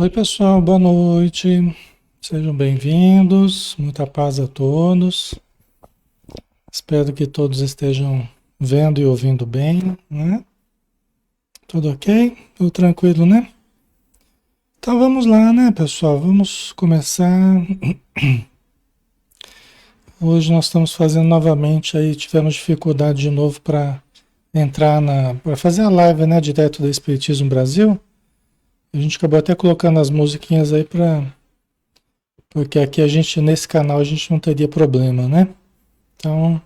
Oi, pessoal, boa noite. Sejam bem-vindos. Muita paz a todos. Espero que todos estejam vendo e ouvindo bem, né? Tudo ok? Tudo tranquilo, né? Então vamos lá, né, pessoal? Vamos começar. Hoje nós estamos fazendo novamente aí, tivemos dificuldade de novo para entrar para fazer a live, né, direto do Espiritismo Brasil. A gente acabou até colocando as musiquinhas aí porque aqui nesse canal a gente não teria problema, né? Então,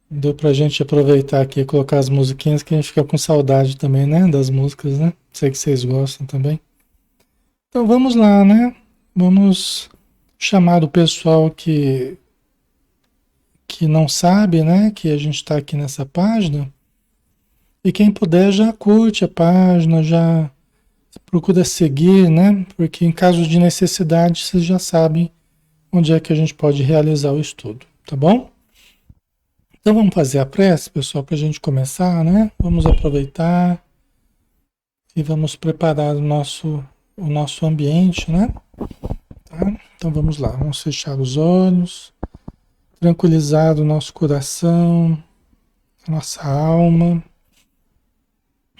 deu pra gente aproveitar aqui e colocar as musiquinhas que a gente fica com saudade também, né? Das músicas, né? Sei que vocês gostam também. Então vamos lá, né? Vamos chamar o pessoal que não sabe, né? Que a gente está aqui nessa página. E quem puder já curte a página, já procura seguir, né? Porque em caso de necessidade, vocês já sabem onde é que a gente pode realizar o estudo, tá bom? Então vamos fazer a prece, pessoal, para a gente começar, né? Vamos aproveitar e vamos preparar o nosso ambiente, né? Tá? Então vamos lá, vamos fechar os olhos, tranquilizar o nosso coração, a nossa alma,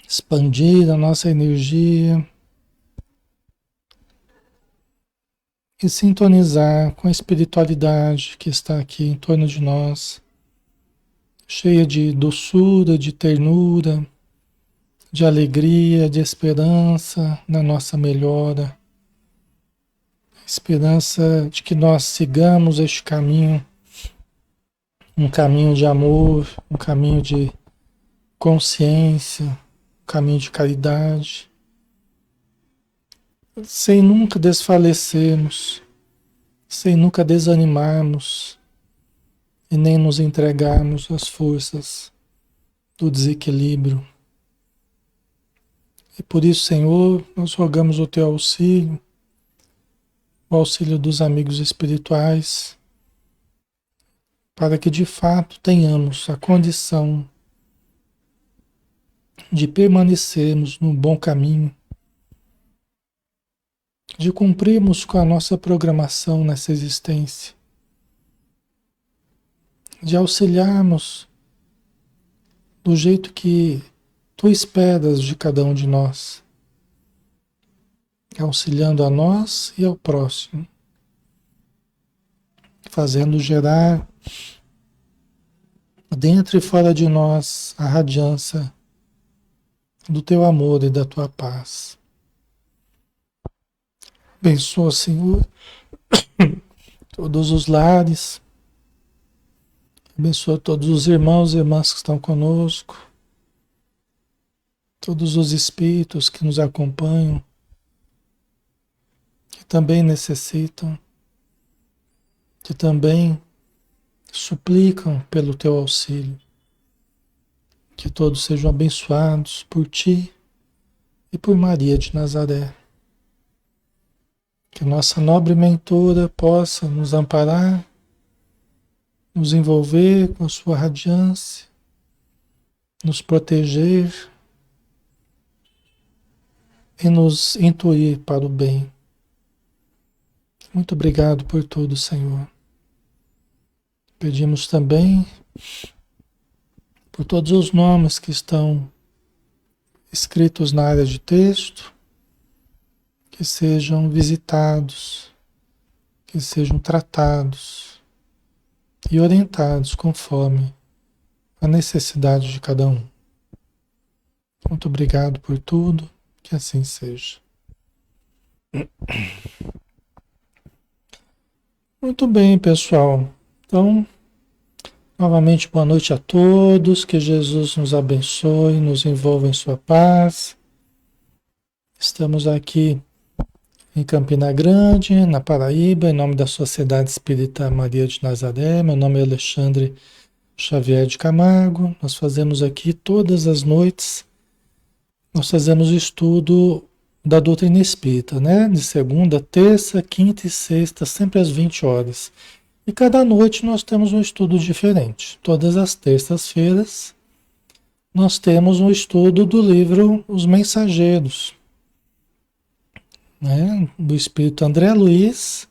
expandir a nossa energia e sintonizar com a espiritualidade que está aqui em torno de nós, cheia de doçura, de ternura, de alegria, de esperança na nossa melhora, esperança de que nós sigamos este caminho, um caminho de amor, um caminho de consciência, um caminho de caridade, sem nunca desfalecermos, sem nunca desanimarmos e nem nos entregarmos às forças do desequilíbrio. E por isso, Senhor, nós rogamos o teu auxílio, o auxílio dos amigos espirituais, para que de fato tenhamos a condição de permanecermos no bom caminho, de cumprirmos com a nossa programação nessa existência, de auxiliarmos do jeito que tu esperas de cada um de nós, auxiliando a nós e ao próximo, fazendo gerar dentro e fora de nós a radiância do teu amor e da tua paz. Abençoa, Senhor, todos os lares, abençoa todos os irmãos e irmãs que estão conosco, todos os espíritos que nos acompanham, que também necessitam, que também suplicam pelo teu auxílio. Que todos sejam abençoados por ti e por Maria de Nazaré. Que nossa nobre mentora possa nos amparar, nos envolver com a sua radiância, nos proteger e nos intuir para o bem. Muito obrigado por tudo, Senhor. Pedimos também por todos os nomes que estão escritos na área de texto, que sejam visitados, que sejam tratados e orientados conforme a necessidade de cada um. Muito obrigado por tudo, que assim seja. Muito bem, pessoal. Então, novamente, boa noite a todos, que Jesus nos abençoe, nos envolva em sua paz. Estamos aqui em Campina Grande, na Paraíba, em nome da Sociedade Espírita Maria de Nazaré. Meu nome é Alexandre Xavier de Camargo. Nós fazemos aqui todas as noites, nós fazemos o estudo da doutrina espírita, né? De segunda, terça, quinta e sexta, sempre às 20 horas. E cada noite nós temos um estudo diferente. Todas as terças-feiras nós temos um estudo do livro Os Mensageiros, né, do espírito André Luiz,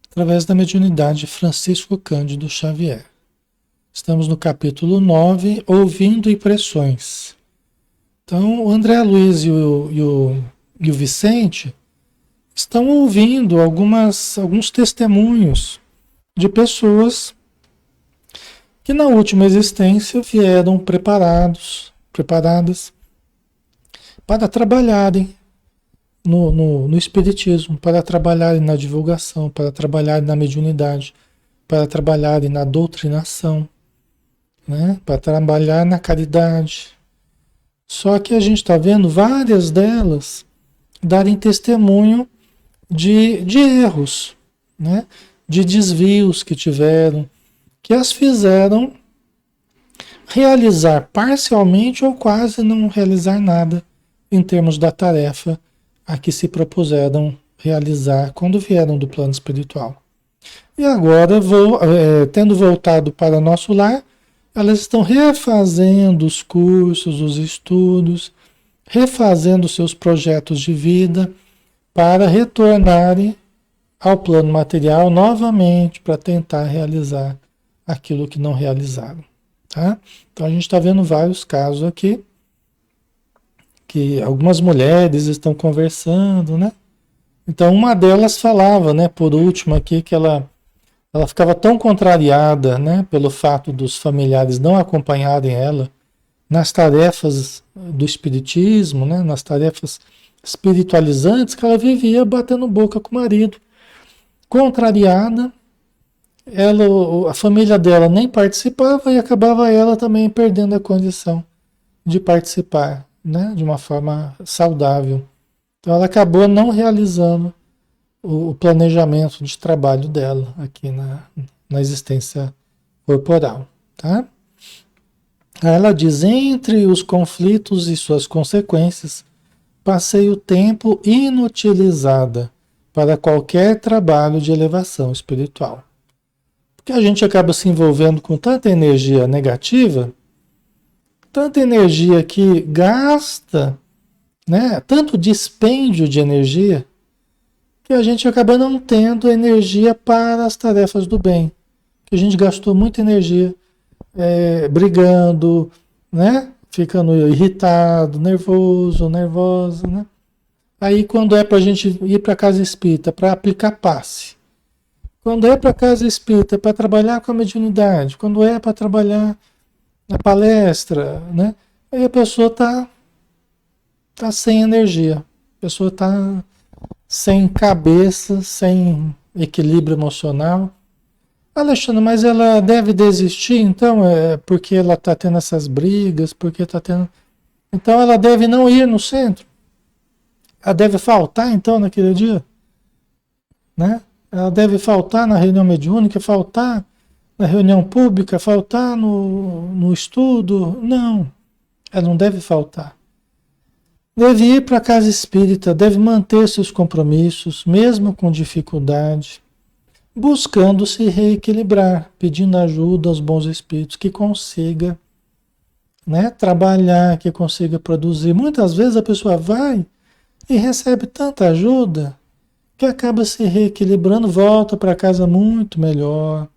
através da mediunidade Francisco Cândido Xavier. Estamos no capítulo 9, ouvindo impressões. Então, o André Luiz e o Vicente estão ouvindo alguns testemunhos de pessoas que na última existência vieram preparadas para trabalharem no Espiritismo, para trabalharem na divulgação, para trabalharem na mediunidade, para trabalharem na doutrinação, né? Para trabalhar na caridade. Só que a gente está vendo várias delas darem testemunho de erros, né? De desvios que tiveram, que as fizeram realizar parcialmente ou quase não realizar nada em termos da tarefa a que se propuseram realizar quando vieram do plano espiritual. E agora, tendo voltado para nosso lar, elas estão refazendo os cursos, os estudos, refazendo seus projetos de vida para retornarem ao plano material novamente para tentar realizar aquilo que não realizaram. Tá? Então a gente está vendo vários casos aqui que algumas mulheres estão conversando, né? Então uma delas falava, né, por último aqui, que ela ficava tão contrariada, né, pelo fato dos familiares não acompanharem ela nas tarefas do espiritismo, né, nas tarefas espiritualizantes, que ela vivia batendo boca com o marido, contrariada. A família dela nem participava e acabava ela também perdendo a condição de participar, né, de uma forma saudável. Então ela acabou não realizando o planejamento de trabalho dela aqui na existência corporal, tá? Aí ela diz, entre os conflitos e suas consequências, passei o tempo inutilizada para qualquer trabalho de elevação espiritual. Porque a gente acaba se envolvendo com tanta energia negativa, tanta energia que gasta, né, tanto dispêndio de energia, que a gente acaba não tendo energia para as tarefas do bem. Que a gente gastou muita energia brigando, né? Ficando irritado, nervoso, nervosa, né? Aí quando é para a gente ir para a casa espírita para aplicar passe, quando é para a casa espírita para trabalhar com a mediunidade, quando é para trabalhar na palestra, né? Aí a pessoa tá sem energia, a pessoa tá sem cabeça, sem equilíbrio emocional. Alexandre, mas ela deve desistir, então, porque ela está tendo essas brigas, porque está tendo. Então ela deve não ir no centro. Ela deve faltar, então, naquele dia. Né? Ela deve faltar na reunião mediúnica, faltar na reunião pública, faltar no estudo. Não, ela não deve faltar. Deve ir para a casa espírita, deve manter seus compromissos, mesmo com dificuldade, buscando se reequilibrar, pedindo ajuda aos bons espíritos, que consiga, né, trabalhar, que consiga produzir. Muitas vezes a pessoa vai e recebe tanta ajuda que acaba se reequilibrando, volta para casa muito melhor,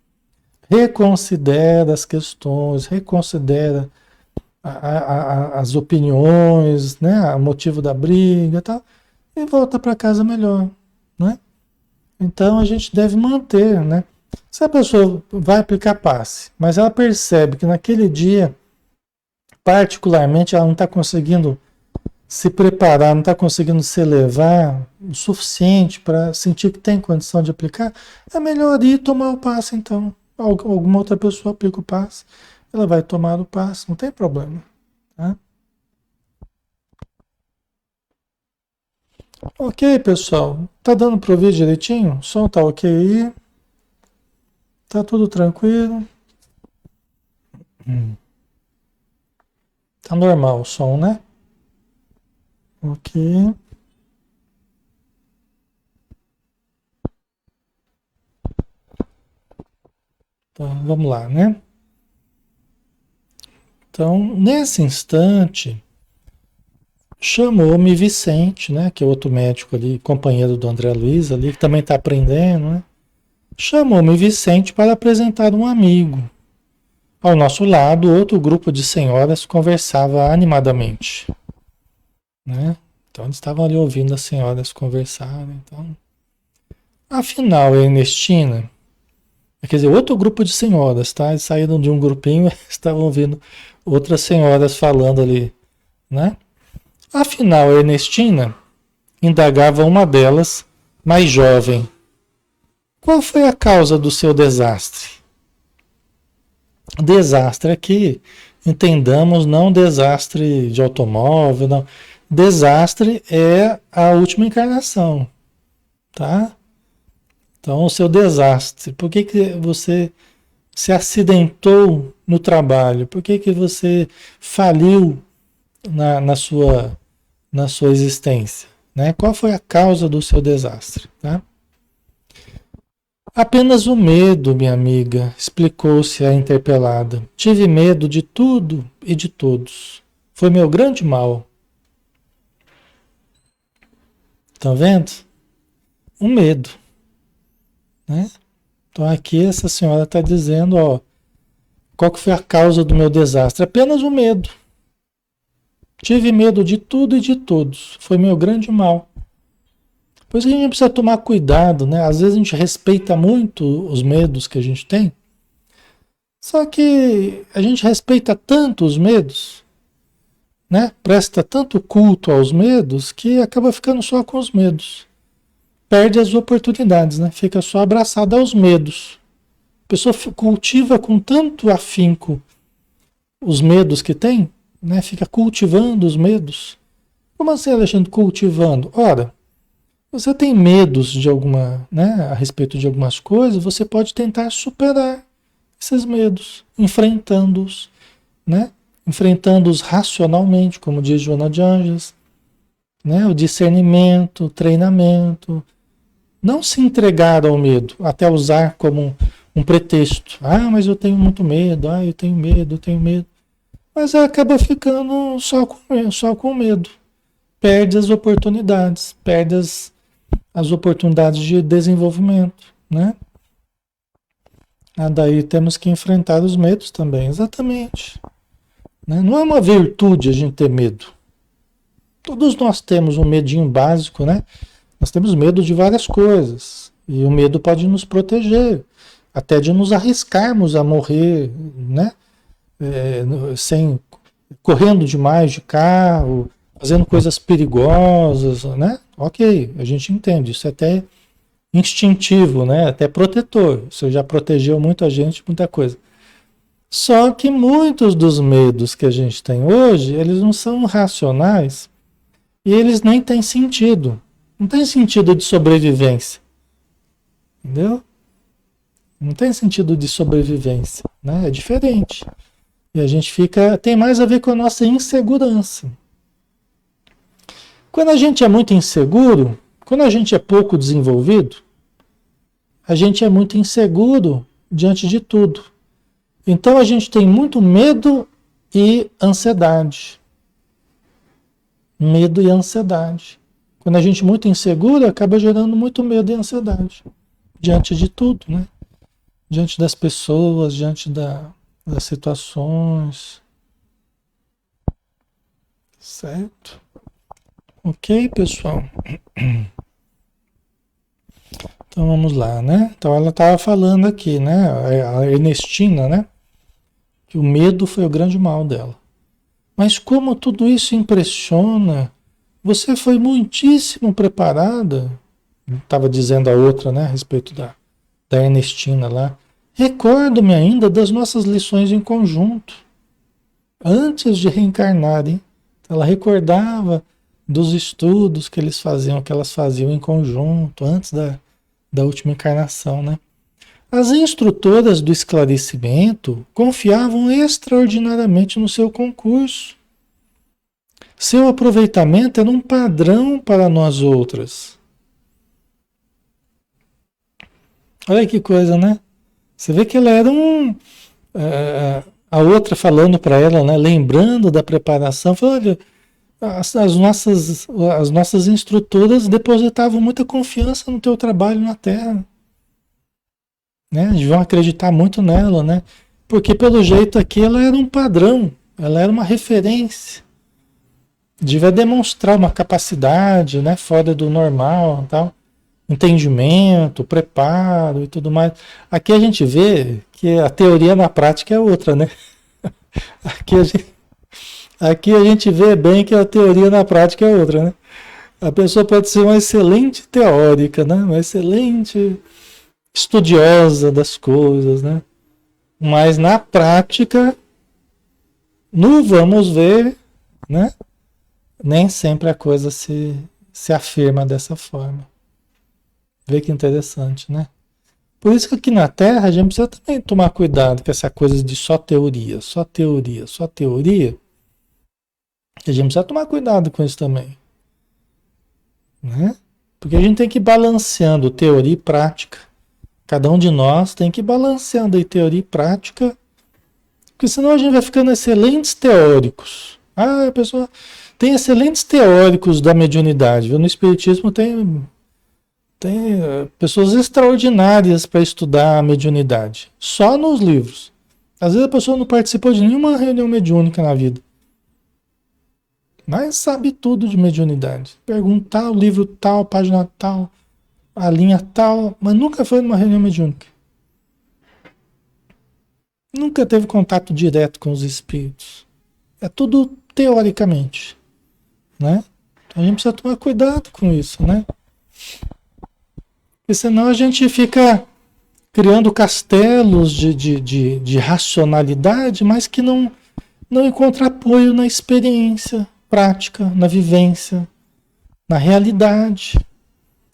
reconsidera as questões, reconsidera as opiniões, né, o motivo da briga e tal, e volta para casa melhor, né? Então a gente deve manter, né? Se a pessoa vai aplicar passe, mas ela percebe que naquele dia, particularmente, ela não está conseguindo se preparar, não está conseguindo se elevar o suficiente para sentir que tem condição de aplicar, é melhor ir tomar o passe então. Alguma outra pessoa aplica o passe, ela vai tomar o passe, não tem problema. Tá? Ok, pessoal. Tá dando para ouvir direitinho? O som tá ok aí? Tá tudo tranquilo? Tá normal o som, né? Ok. Então, vamos lá, né? Então, nesse instante, chamou-me Vicente, né, que é outro médico ali, companheiro do André Luiz ali, que também está aprendendo, né? Chamou-me Vicente para apresentar um amigo. Ao nosso lado, outro grupo de senhoras conversava animadamente, né? Então eles estavam ali ouvindo as senhoras conversarem. Então, afinal, Ernestina, quer dizer, outro grupo de senhoras, tá? Eles saíram de um grupinho, estavam ouvindo outras senhoras falando ali, né? Afinal, Ernestina, indagava uma delas, mais jovem, qual foi a causa do seu desastre? Desastre aqui, entendamos, não desastre de automóvel, não. Desastre é a última encarnação, tá? Então, o seu desastre, por que que você se acidentou no trabalho? Por que que você faliu na sua existência? Né? Qual foi a causa do seu desastre? Tá? Apenas o medo, minha amiga, explicou-se a interpelada. Tive medo de tudo e de todos. Foi meu grande mal. Estão vendo? Um medo. Né? Então aqui essa senhora está dizendo, ó, qual que foi a causa do meu desastre? Apenas o medo. Tive medo de tudo e de todos. Foi meu grande mal. Por isso que a gente precisa tomar cuidado, né? Às vezes a gente respeita muito os medos que a gente tem, só que a gente respeita tanto os medos, né? Presta tanto culto aos medos que acaba ficando só com os medos. Perde as oportunidades, né? Fica só abraçado aos medos. A pessoa cultiva com tanto afinco os medos que tem, né? Fica cultivando os medos. Como assim, Alexandre, cultivando? Ora, você tem medos de alguma, né, a respeito de algumas coisas, você pode tentar superar esses medos, enfrentando-os, né? Enfrentando-os racionalmente, como diz Joana de Ângeles, né? O discernimento, o treinamento, não se entregar ao medo, até usar como um pretexto. Ah, mas eu tenho muito medo, ah, eu tenho medo, eu tenho medo. Mas acaba ficando só com medo. Perde as oportunidades, perde as oportunidades de desenvolvimento, né? Ah, daí temos que enfrentar os medos também, exatamente. Né? Não é uma virtude a gente ter medo. Todos nós temos um medinho básico, né? Nós temos medo de várias coisas. E o medo pode nos proteger, até de nos arriscarmos a morrer, né? Sem correndo demais de carro, fazendo coisas perigosas, né? Ok, a gente entende, isso é até instintivo, né? Até protetor, isso já protegeu muita gente, muita coisa. Só que muitos dos medos que a gente tem hoje, eles não são racionais e eles nem têm sentido. Não tem sentido de sobrevivência, entendeu? Não tem sentido de sobrevivência, né? É diferente. E a gente tem mais a ver com a nossa insegurança. Quando a gente é muito inseguro, quando a gente é pouco desenvolvido, a gente é muito inseguro diante de tudo. Então a gente tem muito medo e ansiedade. Medo e ansiedade. Quando a gente é muito inseguro, acaba gerando muito medo e ansiedade. Diante de tudo, né? Diante das pessoas, diante das situações. Certo? Ok, pessoal? Então vamos lá, né? Então ela estava falando aqui, né? A Ernestina, né? Que o medo foi o grande mal dela. Mas como tudo isso impressiona, você foi muitíssimo preparada, estava dizendo a outra, né? A respeito da Ernestina lá. Recordo-me ainda das nossas lições em conjunto, antes de reencarnarem. Ela recordava dos estudos que elas faziam em conjunto, antes da última encarnação, né? As instrutoras do esclarecimento confiavam extraordinariamente no seu concurso. Seu aproveitamento era um padrão para nós outras. Olha que coisa, né? Você vê que ela era a outra falando para ela, né? Lembrando da preparação, falou, olha, as nossas instrutoras depositavam muita confiança no teu trabalho na Terra, né? Deviam acreditar muito nela, né? Porque pelo jeito aqui ela era um padrão, ela era uma referência, devia demonstrar uma capacidade, né? Fora do normal, tal, entendimento, preparo e tudo mais. Aqui a gente vê que a teoria na prática é outra, né? Aqui a gente, aqui a gente vê bem que a teoria na prática é outra, né? A pessoa pode ser uma excelente teórica, né? Uma excelente estudiosa das coisas, né? Mas na prática, no vamos ver, né? Nem sempre a coisa se afirma dessa forma. Vê que interessante, né? Por isso que aqui na Terra a gente precisa também tomar cuidado com essa coisa de só teoria, só teoria, só teoria. A gente precisa tomar cuidado com isso também, né? Porque a gente tem que ir balanceando teoria e prática. Cada um de nós tem que ir balanceando aí teoria e prática, porque senão a gente vai ficando excelentes teóricos. Ah, a pessoa tem excelentes teóricos da mediunidade, viu? No Espiritismo tem pessoas extraordinárias para estudar a mediunidade, só nos livros. Às vezes a pessoa não participou de nenhuma reunião mediúnica na vida, mas sabe tudo de mediunidade. Perguntar o livro tal, página tal, a linha tal, mas nunca foi numa reunião mediúnica. Nunca teve contato direto com os espíritos. É tudo teoricamente, né? Então a gente precisa tomar cuidado com isso, né? Porque senão a gente fica criando castelos de racionalidade, mas que não encontra apoio na experiência prática, na vivência, na realidade.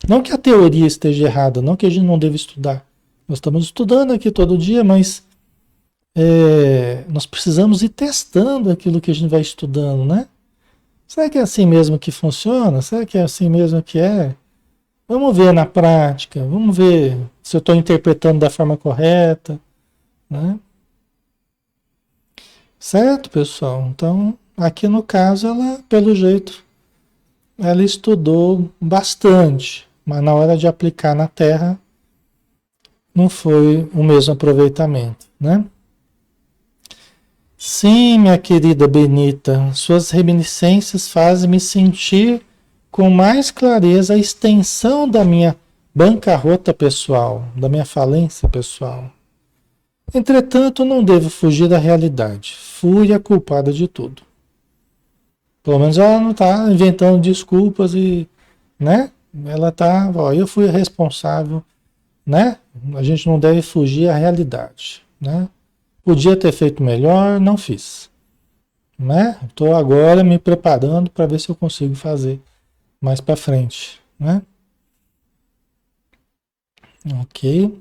Não que a teoria esteja errada, não que a gente não deva estudar. Nós estamos estudando aqui todo dia, mas nós precisamos ir testando aquilo que a gente vai estudando, né? Será que é assim mesmo que funciona? Será que é assim mesmo que é? Vamos ver na prática, vamos ver se eu estou interpretando da forma correta, né? Certo, pessoal? Então, aqui no caso, ela, pelo jeito, ela estudou bastante, mas na hora de aplicar na Terra, não foi o mesmo aproveitamento, né? Sim, minha querida Benita, suas reminiscências fazem-me sentir com mais clareza a extensão da minha bancarrota pessoal, da minha falência pessoal. Entretanto, não devo fugir da realidade. Fui a culpada de tudo. Pelo menos ela não está inventando desculpas e, né? Ela está, ó, eu fui a responsável, né? A gente não deve fugir à realidade, né? Podia ter feito melhor, não fiz, né? Estou agora me preparando para ver se eu consigo fazer mais para frente, né? Ok,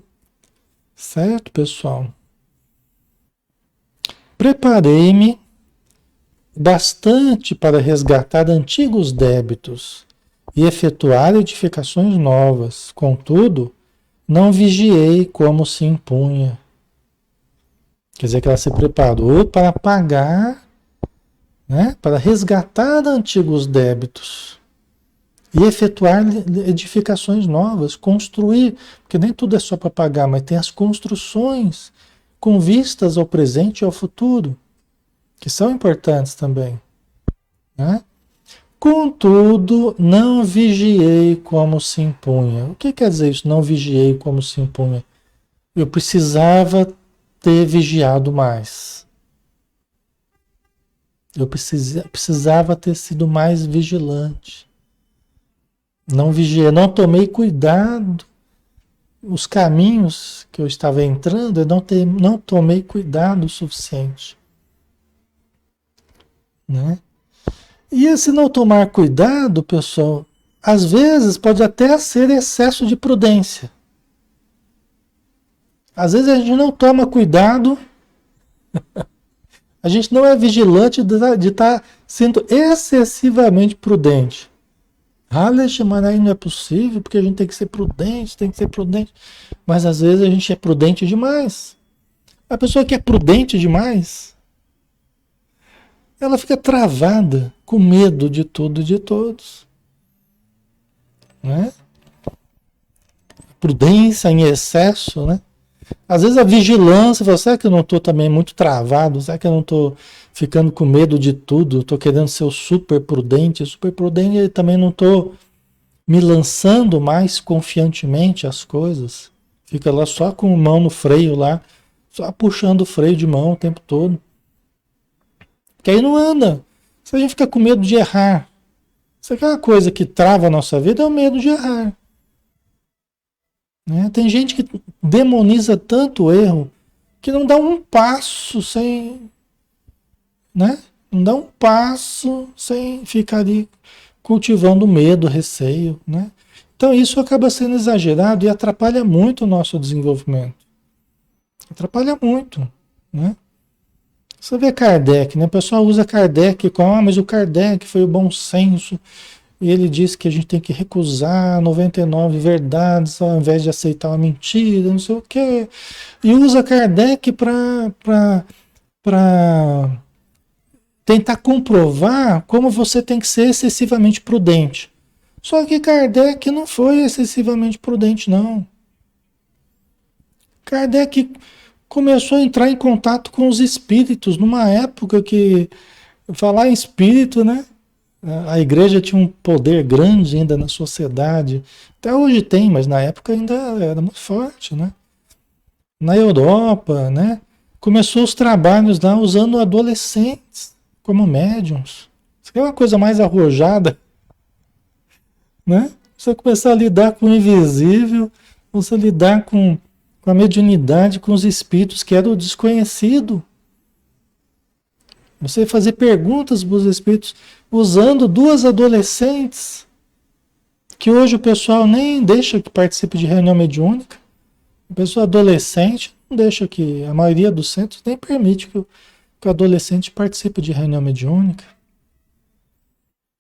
certo, pessoal? Preparei-me bastante para resgatar antigos débitos e efetuar edificações novas. Contudo, não vigiei como se impunha. Quer dizer que ela se preparou para pagar, né, para resgatar antigos débitos e efetuar edificações novas, construir, porque nem tudo é só para pagar, mas tem as construções com vistas ao presente e ao futuro, que são importantes também, né? Contudo, não vigiei como se impunha. O que quer dizer isso? Não vigiei como se impunha. Eu precisava ter vigiado mais. Eu precisava ter sido mais vigilante. Não vigiei, não tomei cuidado. Os caminhos que eu estava entrando, eu não tomei cuidado o suficiente, né? E esse não tomar cuidado, pessoal, às vezes pode até ser excesso de prudência. Às vezes a gente não toma cuidado, a gente não é vigilante de estar sendo excessivamente prudente. Alex, mas aí não é possível, porque a gente tem que ser prudente, tem que ser prudente. Mas às vezes a gente é prudente demais. A pessoa que é prudente demais, ela fica travada, com medo de tudo e de todos. Né? Prudência em excesso, né? Às vezes a vigilância, fala, será que eu não estou também muito travado? Será que eu não estou ficando com medo de tudo? Estou querendo ser o super prudente e também não estou me lançando mais confiantemente as coisas. Fica lá só com a mão no freio lá, só puxando o freio de mão o tempo todo. Que aí não anda. Se a gente fica com medo de errar, se aquela coisa que trava a nossa vida é o medo de errar. Né? Tem gente que demoniza tanto o erro que não dá um passo sem, né? Não dá um passo sem ficar ali cultivando medo, receio, né? Então isso acaba sendo exagerado e atrapalha muito o nosso desenvolvimento. Atrapalha muito, né? Você vê Kardec, né? O pessoal usa Kardec como, mas o Kardec foi o bom senso. E ele diz que a gente tem que recusar 99 verdades ao invés de aceitar uma mentira, não sei o quê. E usa Kardec para tentar comprovar como você tem que ser excessivamente prudente. Só que Kardec não foi excessivamente prudente, não. Kardec começou a entrar em contato com os espíritos numa época que falar em espírito, né? A igreja tinha um poder grande ainda na sociedade. Até hoje tem, mas na época ainda era muito forte, né? Na Europa, né? Começou os trabalhos lá usando adolescentes como médiums. Isso é uma coisa mais arrojada, né? Você começar a lidar com o invisível, você lidar com a mediunidade, com os espíritos que era o desconhecido. Você fazer perguntas para os espíritos usando duas adolescentes, que hoje o pessoal nem deixa que participe de reunião mediúnica. A pessoa adolescente não deixa que, a maioria dos centros nem permite que o adolescente participe de reunião mediúnica.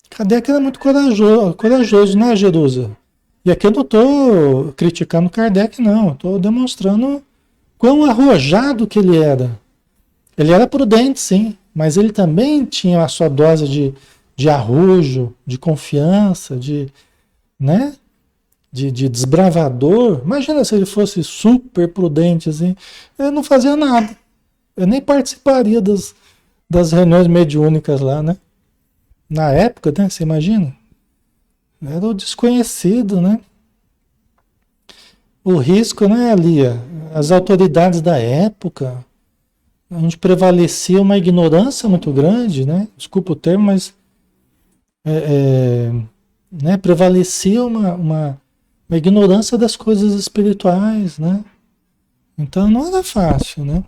Kardec era muito corajoso, né, Jerusa? E aqui eu não estou criticando Kardec, não. Estou demonstrando quão arrojado que ele era. Ele era prudente, sim, mas ele também tinha a sua dose de arrojo, de confiança, né? De desbravador. Imagina se ele fosse super prudente, assim. Ele não fazia nada. Eu nem participaria das reuniões mediúnicas lá, né? Na época, né? Você imagina? Era o desconhecido, né? O risco, né, Lia? As autoridades da época, onde prevalecia uma ignorância muito grande, né? Desculpa o termo, mas né? Prevalecia uma ignorância das coisas espirituais, né? Então não era fácil, né?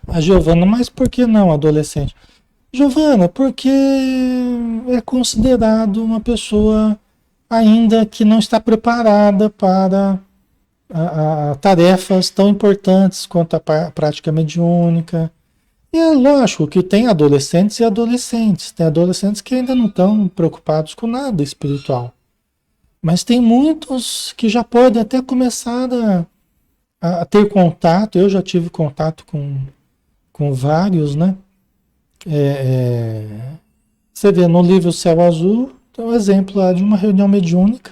A Giovana, mas por que não adolescente? Giovana, porque é considerado uma pessoa ainda que não está preparada para a tarefas tão importantes quanto a prática mediúnica. E é lógico que tem adolescentes e adolescentes. Tem adolescentes que ainda não estão preocupados com nada espiritual. Mas tem muitos que já podem até começar a ter contato. Eu já tive contato com vários, né? Você vê no livro Céu Azul, tem um exemplo lá de uma reunião mediúnica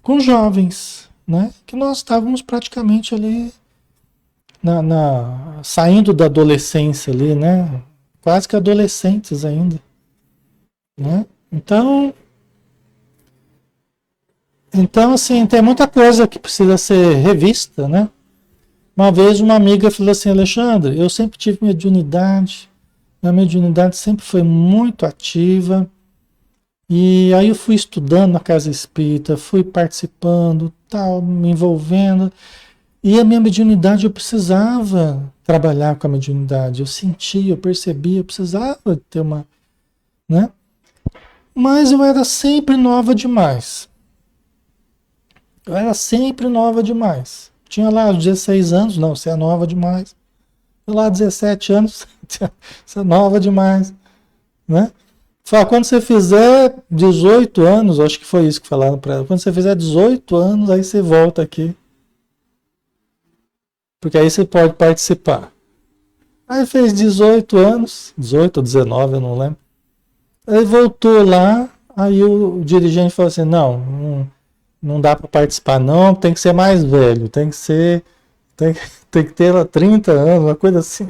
com jovens, né? Que nós estávamos praticamente ali saindo da adolescência ali, né? Quase que adolescentes ainda, né? Então assim, tem muita coisa que precisa ser revista, né? Uma vez uma amiga falou assim, Alexandre, eu sempre tive mediunidade, minha mediunidade sempre foi muito ativa, e aí eu fui estudando na casa espírita, fui participando, tal, me envolvendo, e a minha mediunidade, eu precisava trabalhar com a mediunidade, eu sentia, eu percebia, eu precisava ter uma, né? Mas eu era sempre nova demais. Eu era sempre nova demais. Tinha lá os 16 anos, não, você é nova demais. Tinha lá 17 anos, você é nova demais, né? Fala, quando você fizer 18 anos, acho que foi isso que falaram para ela, quando você fizer 18 anos, aí você volta aqui. Porque aí você pode participar. Aí fez 18 anos, 18 ou 19, eu não lembro. Aí voltou lá, aí o dirigente falou assim, não dá para participar não, tem que ser mais velho, tem, tem que ter lá 30 anos, uma coisa assim.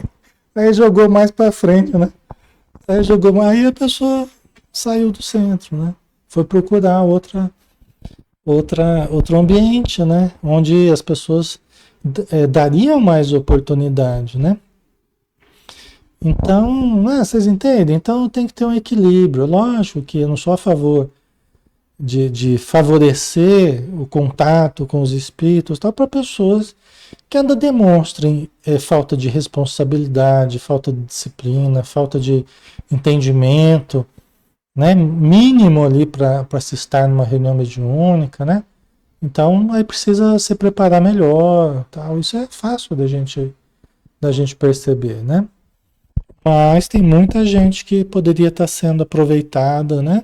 Aí jogou mais para frente, né? Aí a pessoa saiu do centro, né? Foi procurar outro ambiente, né? Onde as pessoas dariam mais oportunidade, né? Então, vocês entendem? Então tem que ter um equilíbrio. Lógico que eu não sou a favor de favorecer o contato com os espíritos, tal, para pessoas que ainda demonstrem falta de responsabilidade, falta de disciplina, falta de entendimento, né? Mínimo ali para se estar numa reunião mediúnica, né? Então aí precisa se preparar melhor, tal. Isso é fácil da gente perceber, né? Mas tem muita gente que poderia estar sendo aproveitada, né?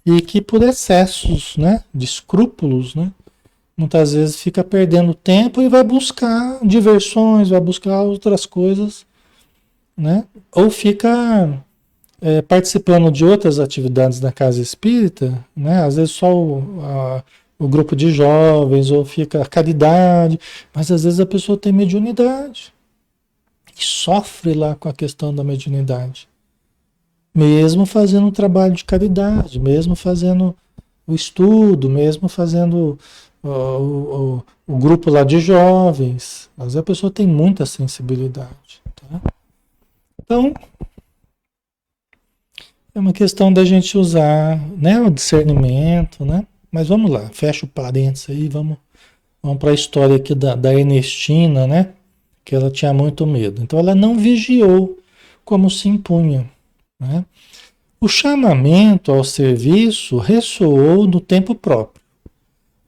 E que por excessos, né? De escrúpulos, né? Muitas vezes fica perdendo tempo e vai buscar diversões, vai buscar outras coisas, né? Ou fica participando de outras atividades da casa espírita, né? Às vezes só o grupo de jovens, ou fica a caridade, mas às vezes a pessoa tem mediunidade e sofre lá com a questão da mediunidade, mesmo fazendo um trabalho de caridade, mesmo fazendo o estudo, mesmo fazendo o grupo lá de jovens. Às vezes a pessoa tem muita sensibilidade. Tá? Então, é uma questão da gente usar, né, o discernimento, né? Mas vamos lá, fecha o parênteses aí, vamos para a história aqui da Ernestina, né? Que ela tinha muito medo. Então ela não vigiou como se impunha, né? O chamamento ao serviço ressoou no tempo próprio,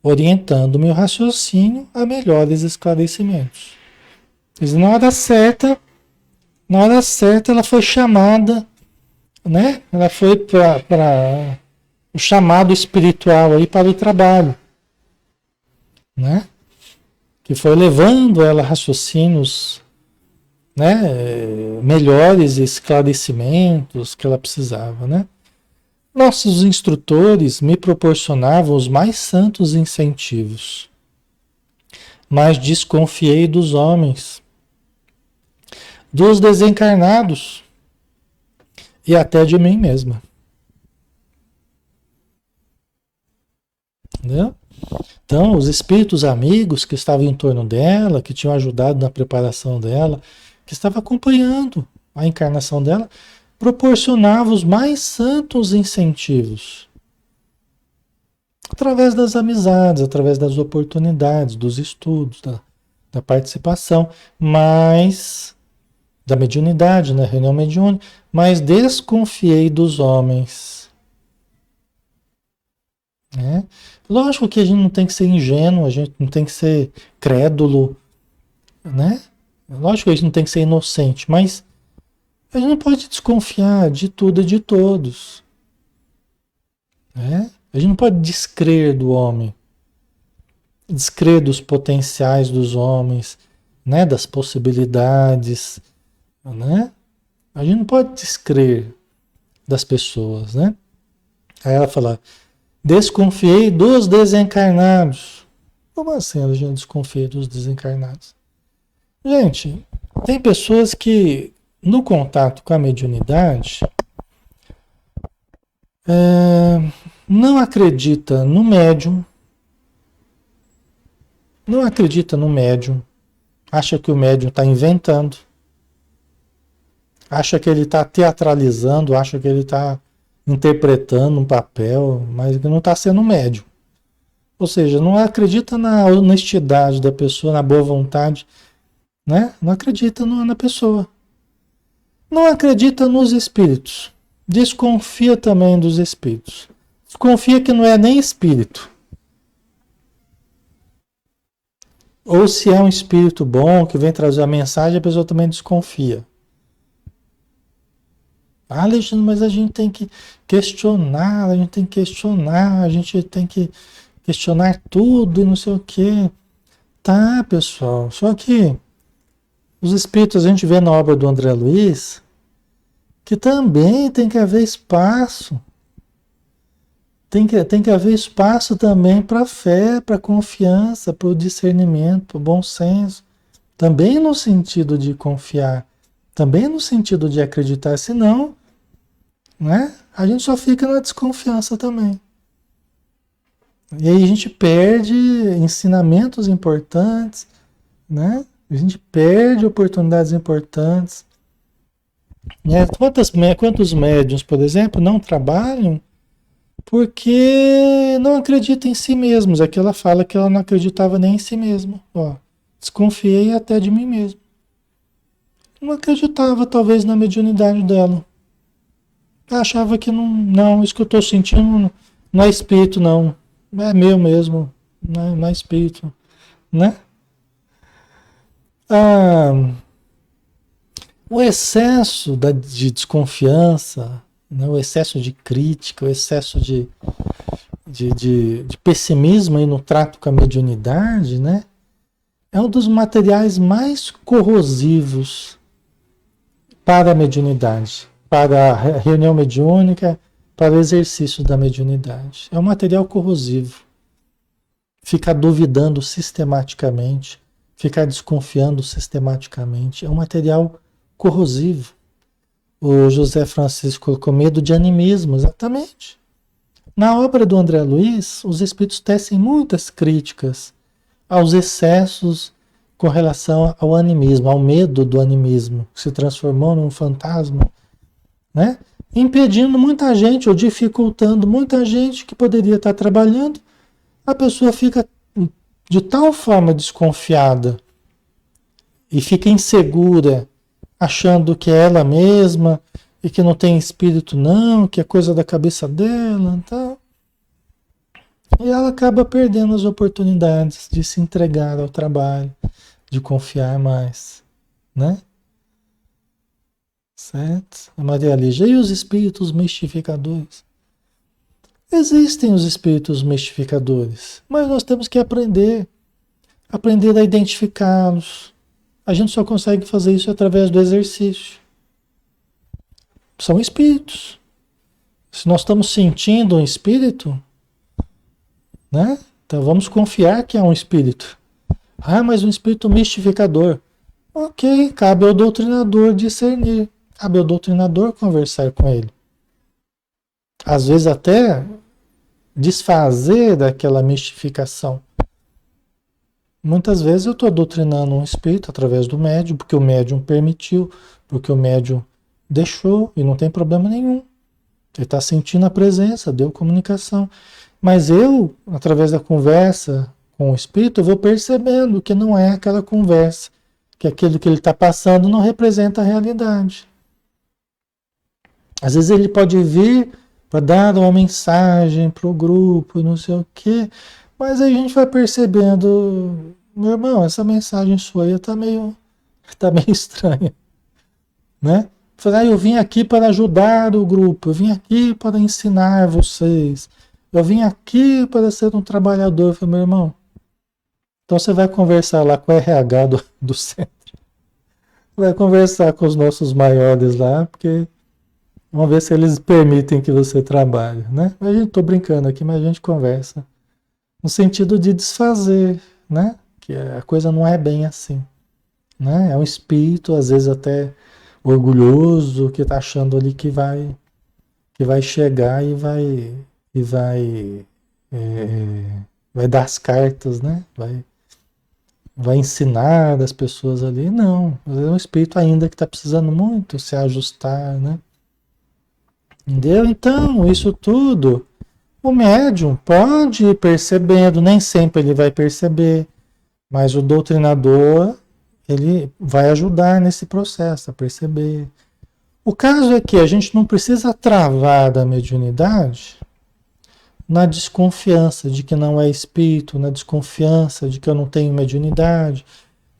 orientando meu raciocínio a melhores esclarecimentos. Quer na hora certa ela foi chamada, né? Ela foi para o chamado espiritual aí para o trabalho, né? Que foi levando ela a raciocínios, né, melhores esclarecimentos que ela precisava, né? Nossos instrutores me proporcionavam os mais santos incentivos, mas desconfiei dos homens, dos desencarnados e até de mim mesma. Entendeu? Então, os espíritos amigos que estavam em torno dela, que tinham ajudado na preparação dela, que estavam acompanhando a encarnação dela, proporcionavam os mais santos incentivos. Através das amizades, através das oportunidades, dos estudos, da participação, mas da mediunidade, né? Reunião mediúnica, mas desconfiei dos homens. Né? Lógico que a gente não tem que ser ingênuo, a gente não tem que ser crédulo, né? Lógico que a gente não tem que ser inocente, mas a gente não pode desconfiar de tudo e de todos, né? A gente não pode descrer do homem, descrer dos potenciais dos homens, né? Das possibilidades, né? A gente não pode descrer das pessoas, né? Aí ela fala, desconfiei dos desencarnados. Como assim a gente desconfia dos desencarnados? Gente, tem pessoas que no contato com a mediunidade não acredita no médium, não acredita no médium, acha que o médium está inventando, acha que ele está teatralizando, acha que ele está interpretando um papel, mas que não está sendo médium. Ou seja, não acredita na honestidade da pessoa, na boa vontade, né? Não acredita na pessoa. Não acredita nos espíritos. Desconfia também dos espíritos. Desconfia que não é nem espírito. Ou se é um espírito bom que vem trazer a mensagem, a pessoa também desconfia. Ah, Alexandre, mas a gente tem que questionar, a gente tem que questionar, a gente tem que questionar tudo e não sei o quê. Tá, pessoal, só que Os espíritos, a gente vê na obra do André Luiz, que também tem que haver espaço. Tem que haver espaço também para a fé, para a confiança, para o discernimento, para o bom senso. Também no sentido de confiar, também no sentido de acreditar, senão, né, a gente só fica na desconfiança também. E aí a gente perde ensinamentos importantes, né? A gente perde oportunidades importantes. Né? Quantos médiuns, por exemplo, não trabalham porque não acreditam em si mesmos? Aqui ela fala que ela não acreditava nem em si mesma. Ó, desconfiei até de mim mesmo. Não acreditava, talvez, na mediunidade dela. Achava que não, isso que eu estou sentindo não é espírito, não. É meu mesmo, não é espírito, né? Ah, o excesso de desconfiança, né? O excesso de crítica, o excesso de pessimismo aí no trato com a mediunidade, né? É um dos materiais mais corrosivos para a mediunidade, para a reunião mediúnica, para o exercício da mediunidade. É um material corrosivo. Ficar duvidando sistematicamente, ficar desconfiando sistematicamente, é um material corrosivo. O José Francisco colocou medo de animismo, exatamente. Na obra do André Luiz, os espíritos tecem muitas críticas aos excessos com relação ao animismo, ao medo do animismo, que se transformou num fantasma, né? Impedindo muita gente ou dificultando muita gente que poderia estar trabalhando. A pessoa fica de tal forma desconfiada e fica insegura, achando que é ela mesma e que não tem espírito não, que é coisa da cabeça dela, então. E ela acaba perdendo as oportunidades de se entregar ao trabalho, de confiar mais, né? Certo? A Maria Lígia. E os espíritos mistificadores? Existem os espíritos mistificadores, mas nós temos que aprender a identificá-los. A gente só consegue fazer isso através do exercício. São espíritos. Se nós estamos sentindo um espírito, né? Então vamos confiar que é um espírito. Ah, mas um espírito mistificador. Ok, cabe ao doutrinador discernir. Cabe ao doutrinador conversar com ele. Às vezes até desfazer daquela mistificação. Muitas vezes eu estou doutrinando um espírito através do médium, porque o médium permitiu, porque o médium deixou e não tem problema nenhum. Ele está sentindo a presença, deu comunicação. Mas eu, através da conversa com o espírito, eu vou percebendo que não é aquela conversa, que aquilo que ele está passando não representa a realidade. Às vezes ele pode vir para dar uma mensagem para o grupo, não sei o quê, mas aí a gente vai percebendo, meu irmão, essa mensagem sua aí tá meio estranha, né? Falar, eu vim aqui para ajudar o grupo, eu vim aqui para ensinar vocês, eu vim aqui para ser um trabalhador. Eu falei, meu irmão, então você vai conversar lá com o RH do centro, vai conversar com os nossos maiores lá, porque vamos ver se eles permitem que você trabalhe, né? A gente tô brincando aqui, mas a gente conversa no sentido de desfazer, né? Que a coisa não é bem assim, né? É um espírito, às vezes até orgulhoso, que está achando ali que vai chegar vai dar as cartas, né? Vai ensinar as pessoas ali. Não, às vezes é um espírito ainda que está precisando muito se ajustar, né? Entendeu? Então, isso tudo, o médium pode ir percebendo, nem sempre ele vai perceber, mas o doutrinador, ele vai ajudar nesse processo a perceber. O caso é que a gente não precisa travar da mediunidade na desconfiança de que não é espírito, na desconfiança de que eu não tenho mediunidade,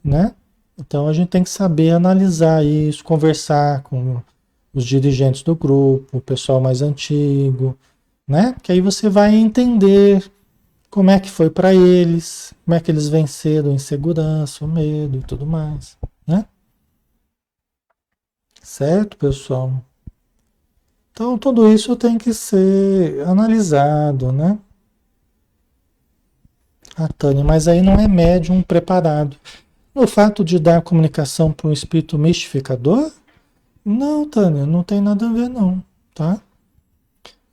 né? Então a gente tem que saber analisar isso, conversar com os dirigentes do grupo, o pessoal mais antigo, né? Que aí você vai entender como é que foi para eles, como é que eles venceram a insegurança, o medo e tudo mais, né? Certo, pessoal? Então, tudo isso tem que ser analisado, né? Ah, Tânia, mas aí não é médium preparado. O fato de dar comunicação para um espírito mistificador? Não, Tânia, não tem nada a ver, não, tá?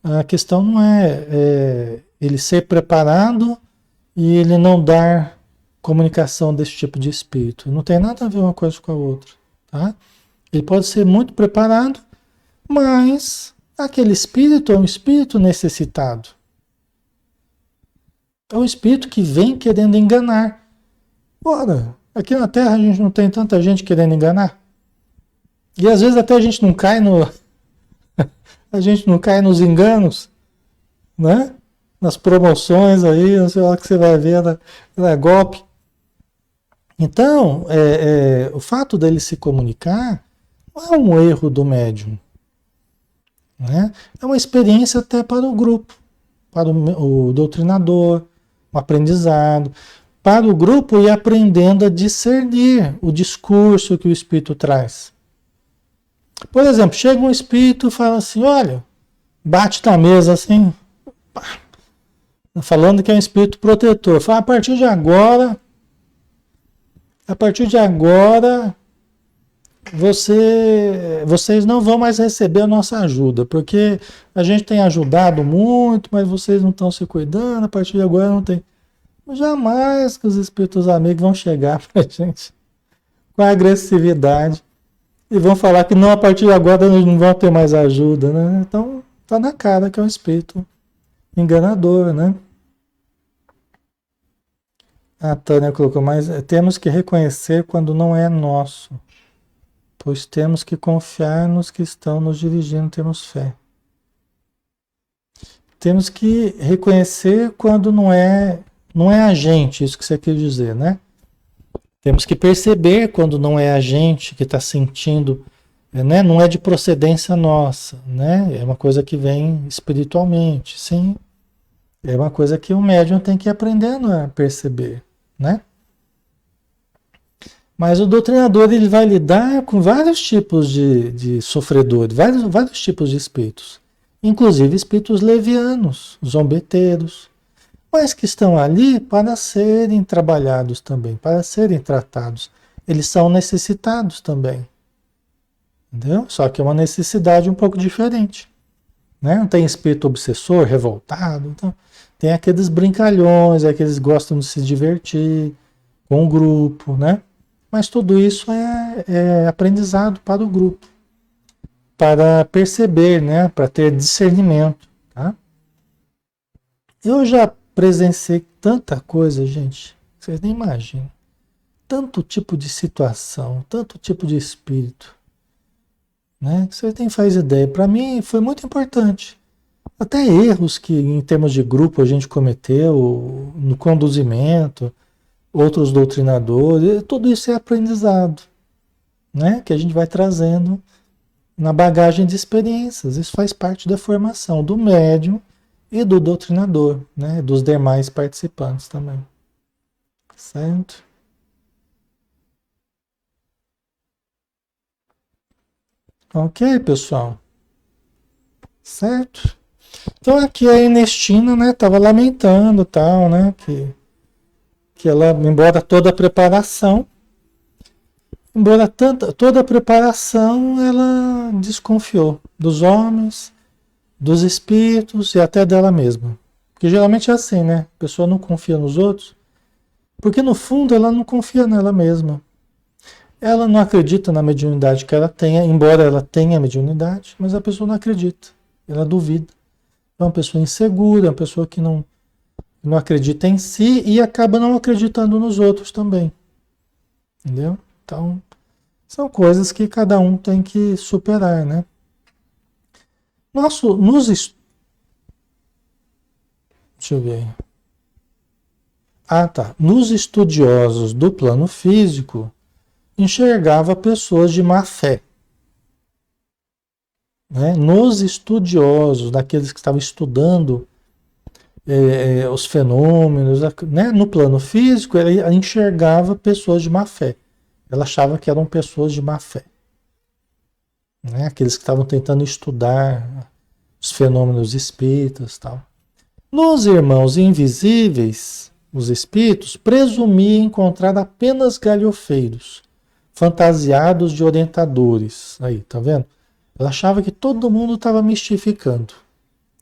A questão não é ele ser preparado e ele não dar comunicação desse tipo de espírito. Não tem nada a ver uma coisa com a outra, tá? Ele pode ser muito preparado, mas aquele espírito é um espírito necessitado. É um espírito que vem querendo enganar. Ora, aqui na Terra a gente não tem tanta gente querendo enganar. E às vezes até a gente não cai nos enganos, né? Nas promoções aí, não sei lá que você vai ver, golpe. Então, o fato dele se comunicar não é um erro do médium, né? É uma experiência até para o grupo, para o doutrinador, um aprendizado, para o grupo ir aprendendo a discernir o discurso que o espírito traz. Por exemplo, chega um espírito e fala assim, olha, bate na mesa assim, falando que é um espírito protetor. Fala, a partir de agora, vocês não vão mais receber a nossa ajuda, porque a gente tem ajudado muito, mas vocês não estão se cuidando, a partir de agora não tem. Jamais que os espíritos amigos vão chegar para a gente com agressividade e vão falar que não, a partir de agora eles não vão ter mais ajuda, né? Então, tá na cara que é um espírito enganador, né? A Tânia colocou, mas temos que reconhecer quando não é nosso, pois temos que confiar nos que estão nos dirigindo, temos fé. Temos que reconhecer quando não é a gente, isso que você quer dizer, né? Temos que perceber quando não é a gente que está sentindo, né? Não é de procedência nossa, né? É uma coisa que vem espiritualmente, sim. É uma coisa que o médium tem que ir aprendendo a perceber, né? Mas o doutrinador ele vai lidar com vários tipos de sofredores, vários tipos de espíritos, inclusive espíritos levianos, zombeteiros, mas que estão ali para serem trabalhados também, para serem tratados. Eles são necessitados também, entendeu? Só que é uma necessidade um pouco diferente, né? Não tem espírito obsessor, revoltado, então tem aqueles brincalhões, aqueles que gostam de se divertir com o grupo, né? Mas tudo isso é aprendizado para o grupo, para perceber, né? Para ter discernimento, tá? Eu já presenciei tanta coisa, gente, que vocês nem imaginam. Tanto tipo de situação, tanto tipo de espírito, né? Que vocês nem fazem ideia. Para mim foi muito importante. Até erros que em termos de grupo a gente cometeu no conduzimento, outros doutrinadores, tudo isso é aprendizado, né? Que a gente vai trazendo na bagagem de experiências. Isso faz parte da formação do médium e do doutrinador, né? Dos demais participantes também. Certo? Ok, pessoal. Certo? Então aqui a Ernestina, né, tava lamentando tal, né, que ela, embora toda a preparação, toda a preparação, ela desconfiou dos homens, dos espíritos e até dela mesma. Porque geralmente é assim, né? A pessoa não confia nos outros, porque no fundo ela não confia nela mesma. Ela não acredita na mediunidade que ela tenha, embora ela tenha mediunidade, mas a pessoa não acredita, ela duvida. É uma pessoa insegura, é uma pessoa que não acredita em si e acaba não acreditando nos outros também. Entendeu? Então, são coisas que cada um tem que superar, né? Deixa eu ver. Ah, tá. Nos estudiosos do plano físico, enxergava pessoas de má fé. Né? Nos estudiosos, daqueles que estavam estudando os fenômenos, né? No plano físico, ela enxergava pessoas de má fé. Ela achava que eram pessoas de má fé. né? Aqueles que estavam tentando estudar os fenômenos espíritas e tal. Nos irmãos invisíveis, os espíritos presumiam encontrar apenas galhofeiros, fantasiados de orientadores. Aí, tá vendo? Ela achava que todo mundo estava mistificando,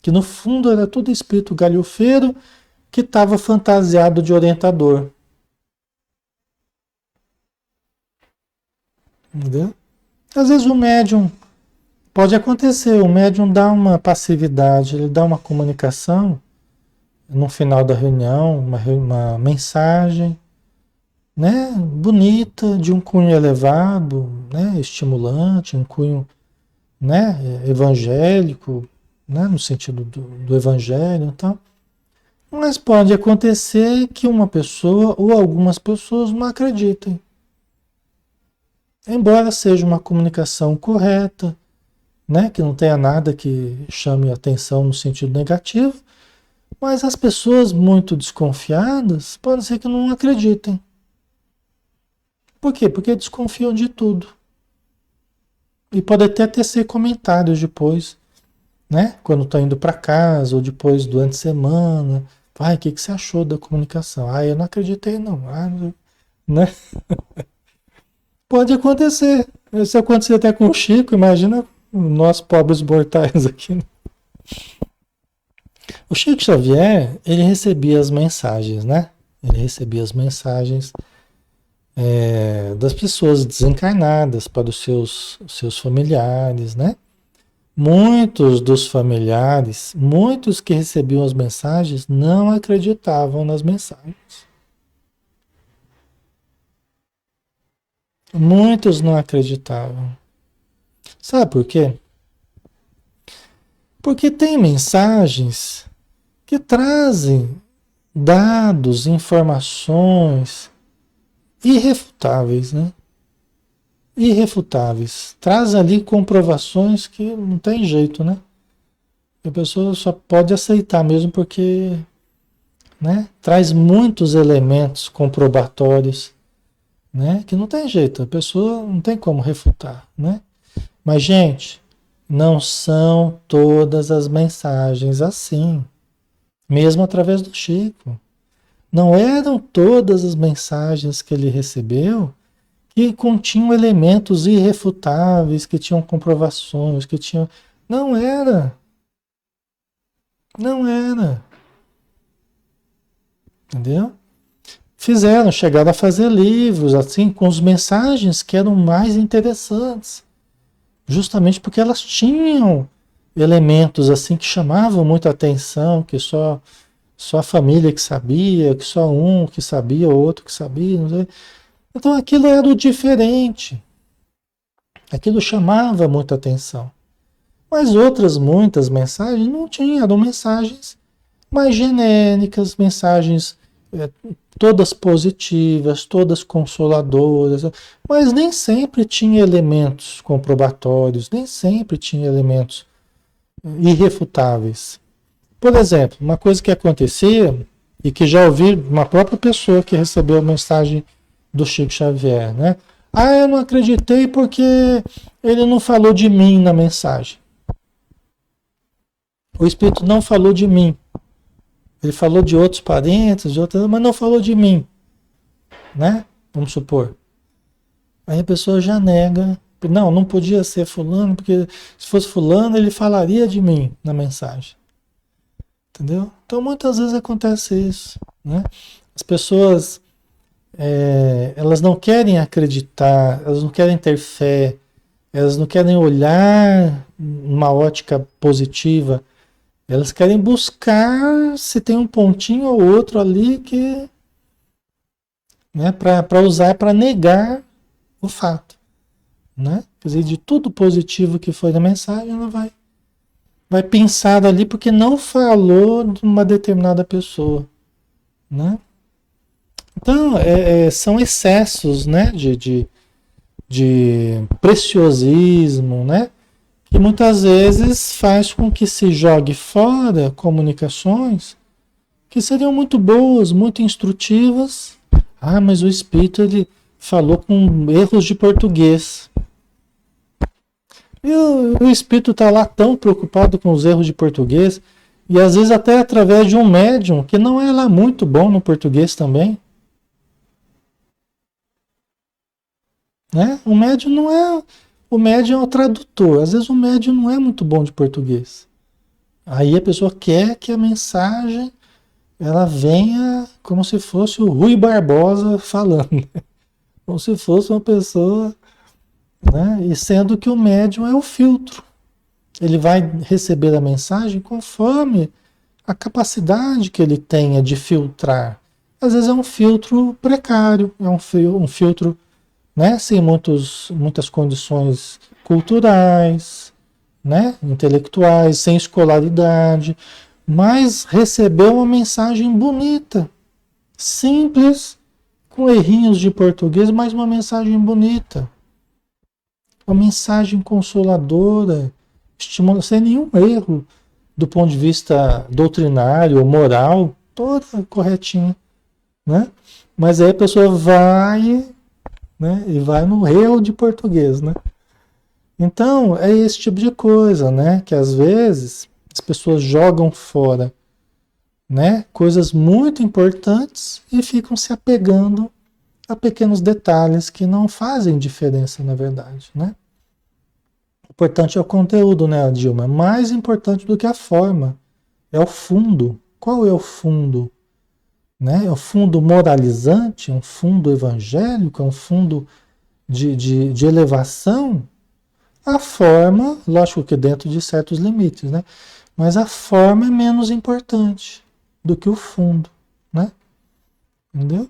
que no fundo era tudo espírito galhofeiro que estava fantasiado de orientador. Entendeu? Às vezes o médium, pode acontecer, o médium dá uma passividade, ele dá uma comunicação no final da reunião, uma mensagem, né, bonita, de um cunho elevado, né, estimulante, um cunho, né, evangélico, né, no sentido do evangelho, então. Mas pode acontecer que uma pessoa ou algumas pessoas não acreditem. Embora seja uma comunicação correta, né, que não tenha nada que chame a atenção no sentido negativo, mas as pessoas muito desconfiadas pode ser que não acreditem. Por quê? Porque desconfiam de tudo. E pode até tecer comentários depois, né? Quando está indo para casa ou depois durante a semana. Vai, o que você achou da comunicação? Ah, eu não acreditei não. Ah, né? Pode acontecer. Isso aconteceu até com o Chico, imagina nós pobres mortais aqui. Né? O Chico Xavier, ele recebia as mensagens, né? Ele recebia as mensagens das pessoas desencarnadas para os seus familiares, né? Muitos dos familiares, muitos que recebiam as mensagens, não acreditavam nas mensagens. Muitos não acreditavam. Sabe por quê? Porque tem mensagens que trazem dados, informações irrefutáveis, né? Irrefutáveis. Traz ali comprovações que não tem jeito, né? A pessoa só pode aceitar mesmo porque, né? Traz muitos elementos comprobatórios, né? Que não tem jeito, a pessoa não tem como refutar, né? Mas, gente, não são todas as mensagens assim, mesmo através do Chico. Não eram todas as mensagens que ele recebeu que continham elementos irrefutáveis, que tinham comprovações, que tinham. Não era. Não era. Entendeu? Chegaram a fazer livros, assim, com as mensagens que eram mais interessantes. Justamente porque elas tinham elementos, assim, que chamavam muita atenção, que só a família que sabia, que só um que sabia, outro que sabia, não sei. Então aquilo era o diferente. Aquilo chamava muita atenção. Mas outras muitas mensagens não tinham, eram mensagens mais genéricas, mensagens todas positivas, todas consoladoras, mas nem sempre tinha elementos comprobatórios, nem sempre tinha elementos irrefutáveis. Por exemplo, uma coisa que acontecia, e que já ouvi uma própria pessoa que recebeu a mensagem do Chico Xavier, né? Ah, eu não acreditei porque ele não falou de mim na mensagem. O Espírito não falou de mim. Ele falou de outros parentes, mas não falou de mim, né? Vamos supor. Aí a pessoa já nega. Não podia ser fulano, porque se fosse fulano, ele falaria de mim na mensagem. Entendeu? Então muitas vezes acontece isso, né? As pessoas elas não querem acreditar, elas não querem ter fé, elas não querem olhar numa ótica positiva, elas querem buscar se tem um pontinho ou outro ali que, né, para usar para negar o fato, né? Quer dizer, de tudo positivo que foi na mensagem, ela vai pensar ali porque não falou de uma determinada pessoa, né? Então, são excessos, né, de preciosismo, né, que muitas vezes faz com que se jogue fora comunicações que seriam muito boas, muito instrutivas. Ah, mas o Espírito ele falou com erros de português. E o espírito está lá tão preocupado com os erros de português, e às vezes até através de um médium que não é lá muito bom no português também. Né? O médium não é. O médium é o tradutor. Às vezes o médium não é muito bom de português. Aí a pessoa quer que a mensagem ela venha como se fosse o Rui Barbosa falando. Como se fosse uma pessoa, né? E sendo que o médium é o filtro. Ele vai receber a mensagem conforme a capacidade que ele tenha de filtrar. Às vezes é um filtro precário, é um filtro, né, sem muitas condições culturais, né, intelectuais, sem escolaridade, mas recebeu uma mensagem bonita, simples, com errinhos de português, mas uma mensagem bonita, uma mensagem consoladora, estimula, sem nenhum erro do ponto de vista doutrinário, moral, toda corretinha, né? Mas aí a pessoa vai, né, e vai no erro de português, né? Então, é esse tipo de coisa, né, que às vezes as pessoas jogam fora, né, coisas muito importantes e ficam se apegando a pequenos detalhes que não fazem diferença, na verdade, né? O importante é o conteúdo, né, Dilma? Mais importante do que a forma. É o fundo. Qual é o fundo? Né? É um fundo moralizante, é um fundo evangélico, é um fundo de elevação. A forma, lógico que dentro de certos limites, né? Mas a forma é menos importante do que o fundo, né? Entendeu?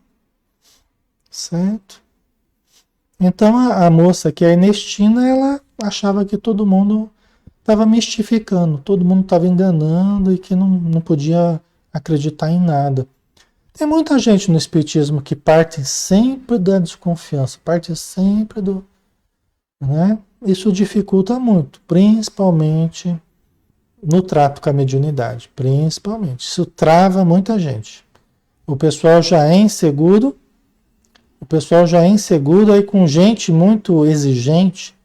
Certo? Então a moça que é Ernestina, ela achava que todo mundo estava mistificando, todo mundo estava enganando e que não podia acreditar em nada. Tem muita gente no espiritismo que parte sempre da desconfiança, parte sempre do, né? Isso dificulta muito, principalmente no trato com a mediunidade, principalmente. Isso trava muita gente. O pessoal já é inseguro, aí com gente muito exigente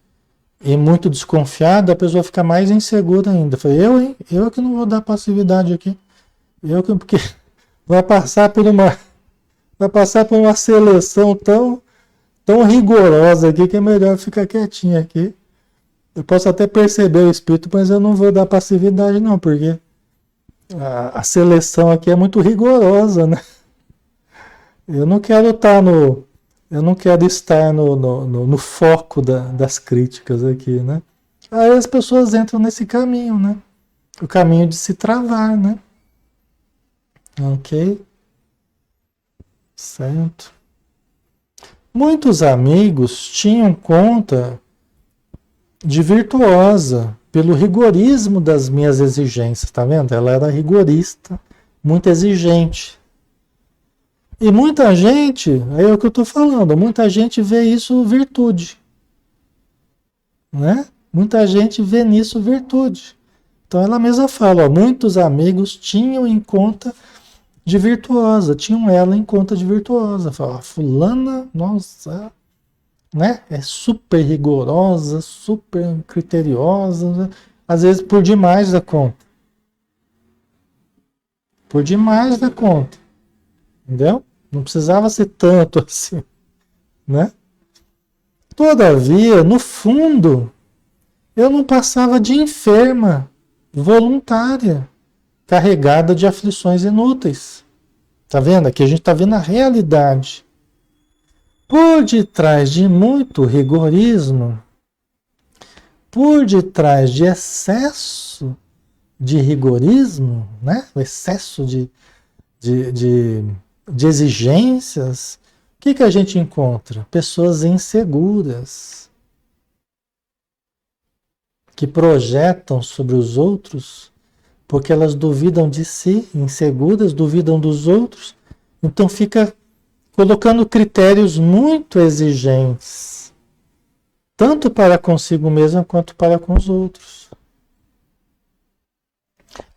e muito desconfiada, a pessoa fica mais insegura ainda. Falei, eu, hein? Eu que não vou dar passividade aqui. Eu que, porque vai passar por uma, vai passar por uma seleção tão rigorosa aqui que é melhor ficar quietinho aqui. Eu posso até perceber o espírito, mas eu não vou dar passividade não, porque a seleção aqui é muito rigorosa, né? Eu não quero estar no, eu não quero estar no foco das críticas aqui, né? Aí as pessoas entram nesse caminho, né? O caminho de se travar, né? Ok? Certo. Muitos amigos tinham conta de virtuosa pelo rigorismo das minhas exigências, tá vendo? Ela era rigorista, muito exigente. E muita gente, aí é o que eu estou falando, muita gente vê isso virtude, né? Muita gente vê nisso virtude. Então ela mesma fala, ó, muitos amigos tinham em conta de virtuosa, tinham ela em conta de virtuosa. Fala, fulana, nossa, né? É super rigorosa, super criteriosa, né? Às vezes por demais da conta. Por demais da conta, entendeu? Não precisava ser tanto assim, né? Todavia, no fundo, eu não passava de enferma voluntária, carregada de aflições inúteis. Tá vendo? Aqui a gente tá vendo a realidade. Por detrás de muito rigorismo, por detrás de excesso de rigorismo, né? O excesso de, de, de exigências, o que a gente encontra? Pessoas inseguras, que projetam sobre os outros, porque elas duvidam de si, inseguras, duvidam dos outros, então fica colocando critérios muito exigentes, tanto para consigo mesma quanto para com os outros.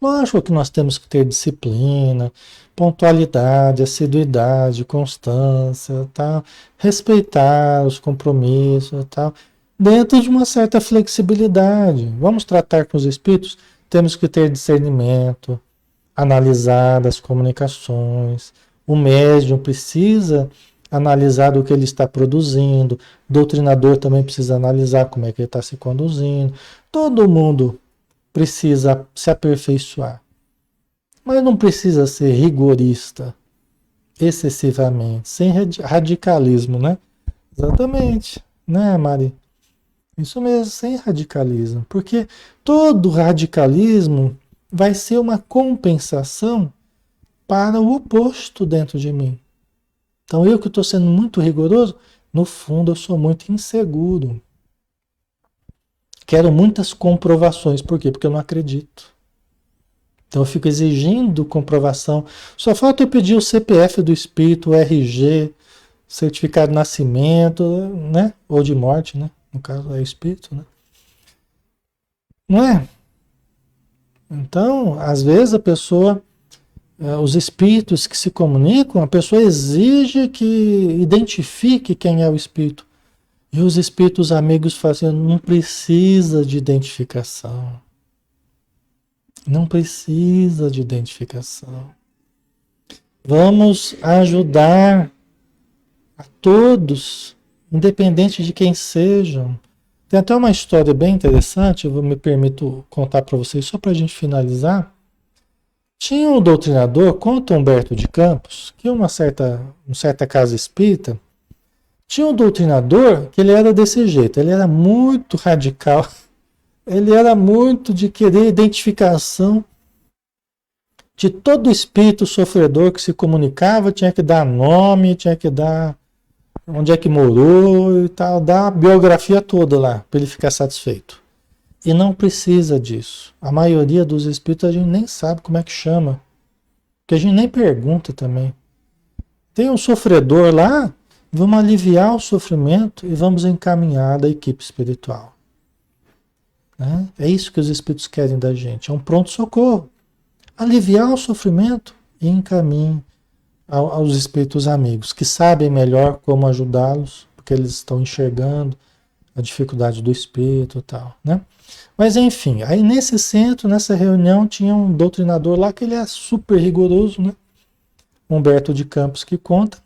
Lógico que nós temos que ter disciplina, pontualidade, assiduidade, constância, tal, respeitar os compromissos, tal. dentro de uma certa flexibilidade. Vamos tratar com os espíritos, temos que ter discernimento, analisar as comunicações. O médium precisa analisar o que ele está produzindo, o doutrinador também precisa analisar como é que ele está se conduzindo. Todo mundo precisa se aperfeiçoar, mas não precisa ser rigorista excessivamente, sem radicalismo, né? Exatamente, né, Mari? Isso mesmo, sem radicalismo, porque todo radicalismo vai ser uma compensação para o oposto dentro de mim. Então eu que estou sendo muito rigoroso, no fundo eu sou muito inseguro. Quero muitas comprovações, por quê? Porque eu não acredito. Então eu fico exigindo comprovação. Só falta eu pedir o CPF do espírito, o RG, certificado de nascimento, né? Ou de morte, né? No caso é espírito, né? Não é? Então, às vezes a pessoa, os espíritos que se comunicam, a pessoa exige que identifique quem é o espírito. E os espíritos amigos fazem, não precisa de identificação. Não precisa de identificação. Vamos ajudar a todos, independente de quem sejam. Tem até uma história bem interessante, eu me permito contar para vocês, só para a gente finalizar. Tinha um doutrinador, conta Humberto de Campos, que uma certa casa espírita, tinha um doutrinador que ele era desse jeito, ele era muito radical, ele era muito de querer identificação de todo espírito sofredor que se comunicava, tinha que dar nome, tinha que dar onde é que morou e tal, dar a biografia toda lá, para ele ficar satisfeito. E não precisa disso. A maioria dos espíritos a gente nem sabe como é que chama, porque a gente nem pergunta também. Tem um sofredor lá, vamos aliviar o sofrimento e vamos encaminhar da equipe espiritual. Né? É isso que os espíritos querem da gente, é um pronto-socorro. Aliviar o sofrimento e encaminhar aos espíritos amigos, que sabem melhor como ajudá-los, porque eles estão enxergando a dificuldade do espírito e tal, né? Mas enfim, aí nesse centro, nessa reunião, tinha um doutrinador lá que ele é super rigoroso, né? Humberto de Campos que conta,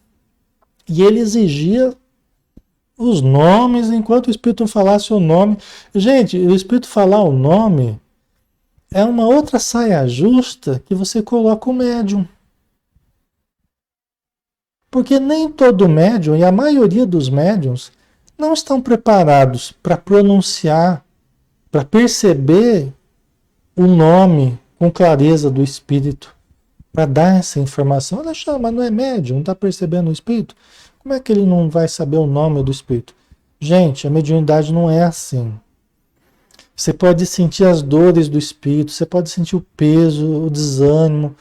e ele exigia os nomes enquanto o espírito falasse o nome. Gente, o espírito falar o nome é uma outra saia justa que você coloca o médium. Porque nem todo médium, e a maioria dos médiums, não estão preparados para pronunciar, para perceber o nome com clareza do espírito, para dar essa informação. Olha só, mas não é médium, não está percebendo o espírito? Como é que ele não vai saber o nome do espírito? Gente, a mediunidade não é assim. Você pode sentir as dores do espírito, você pode sentir o peso, o desânimo,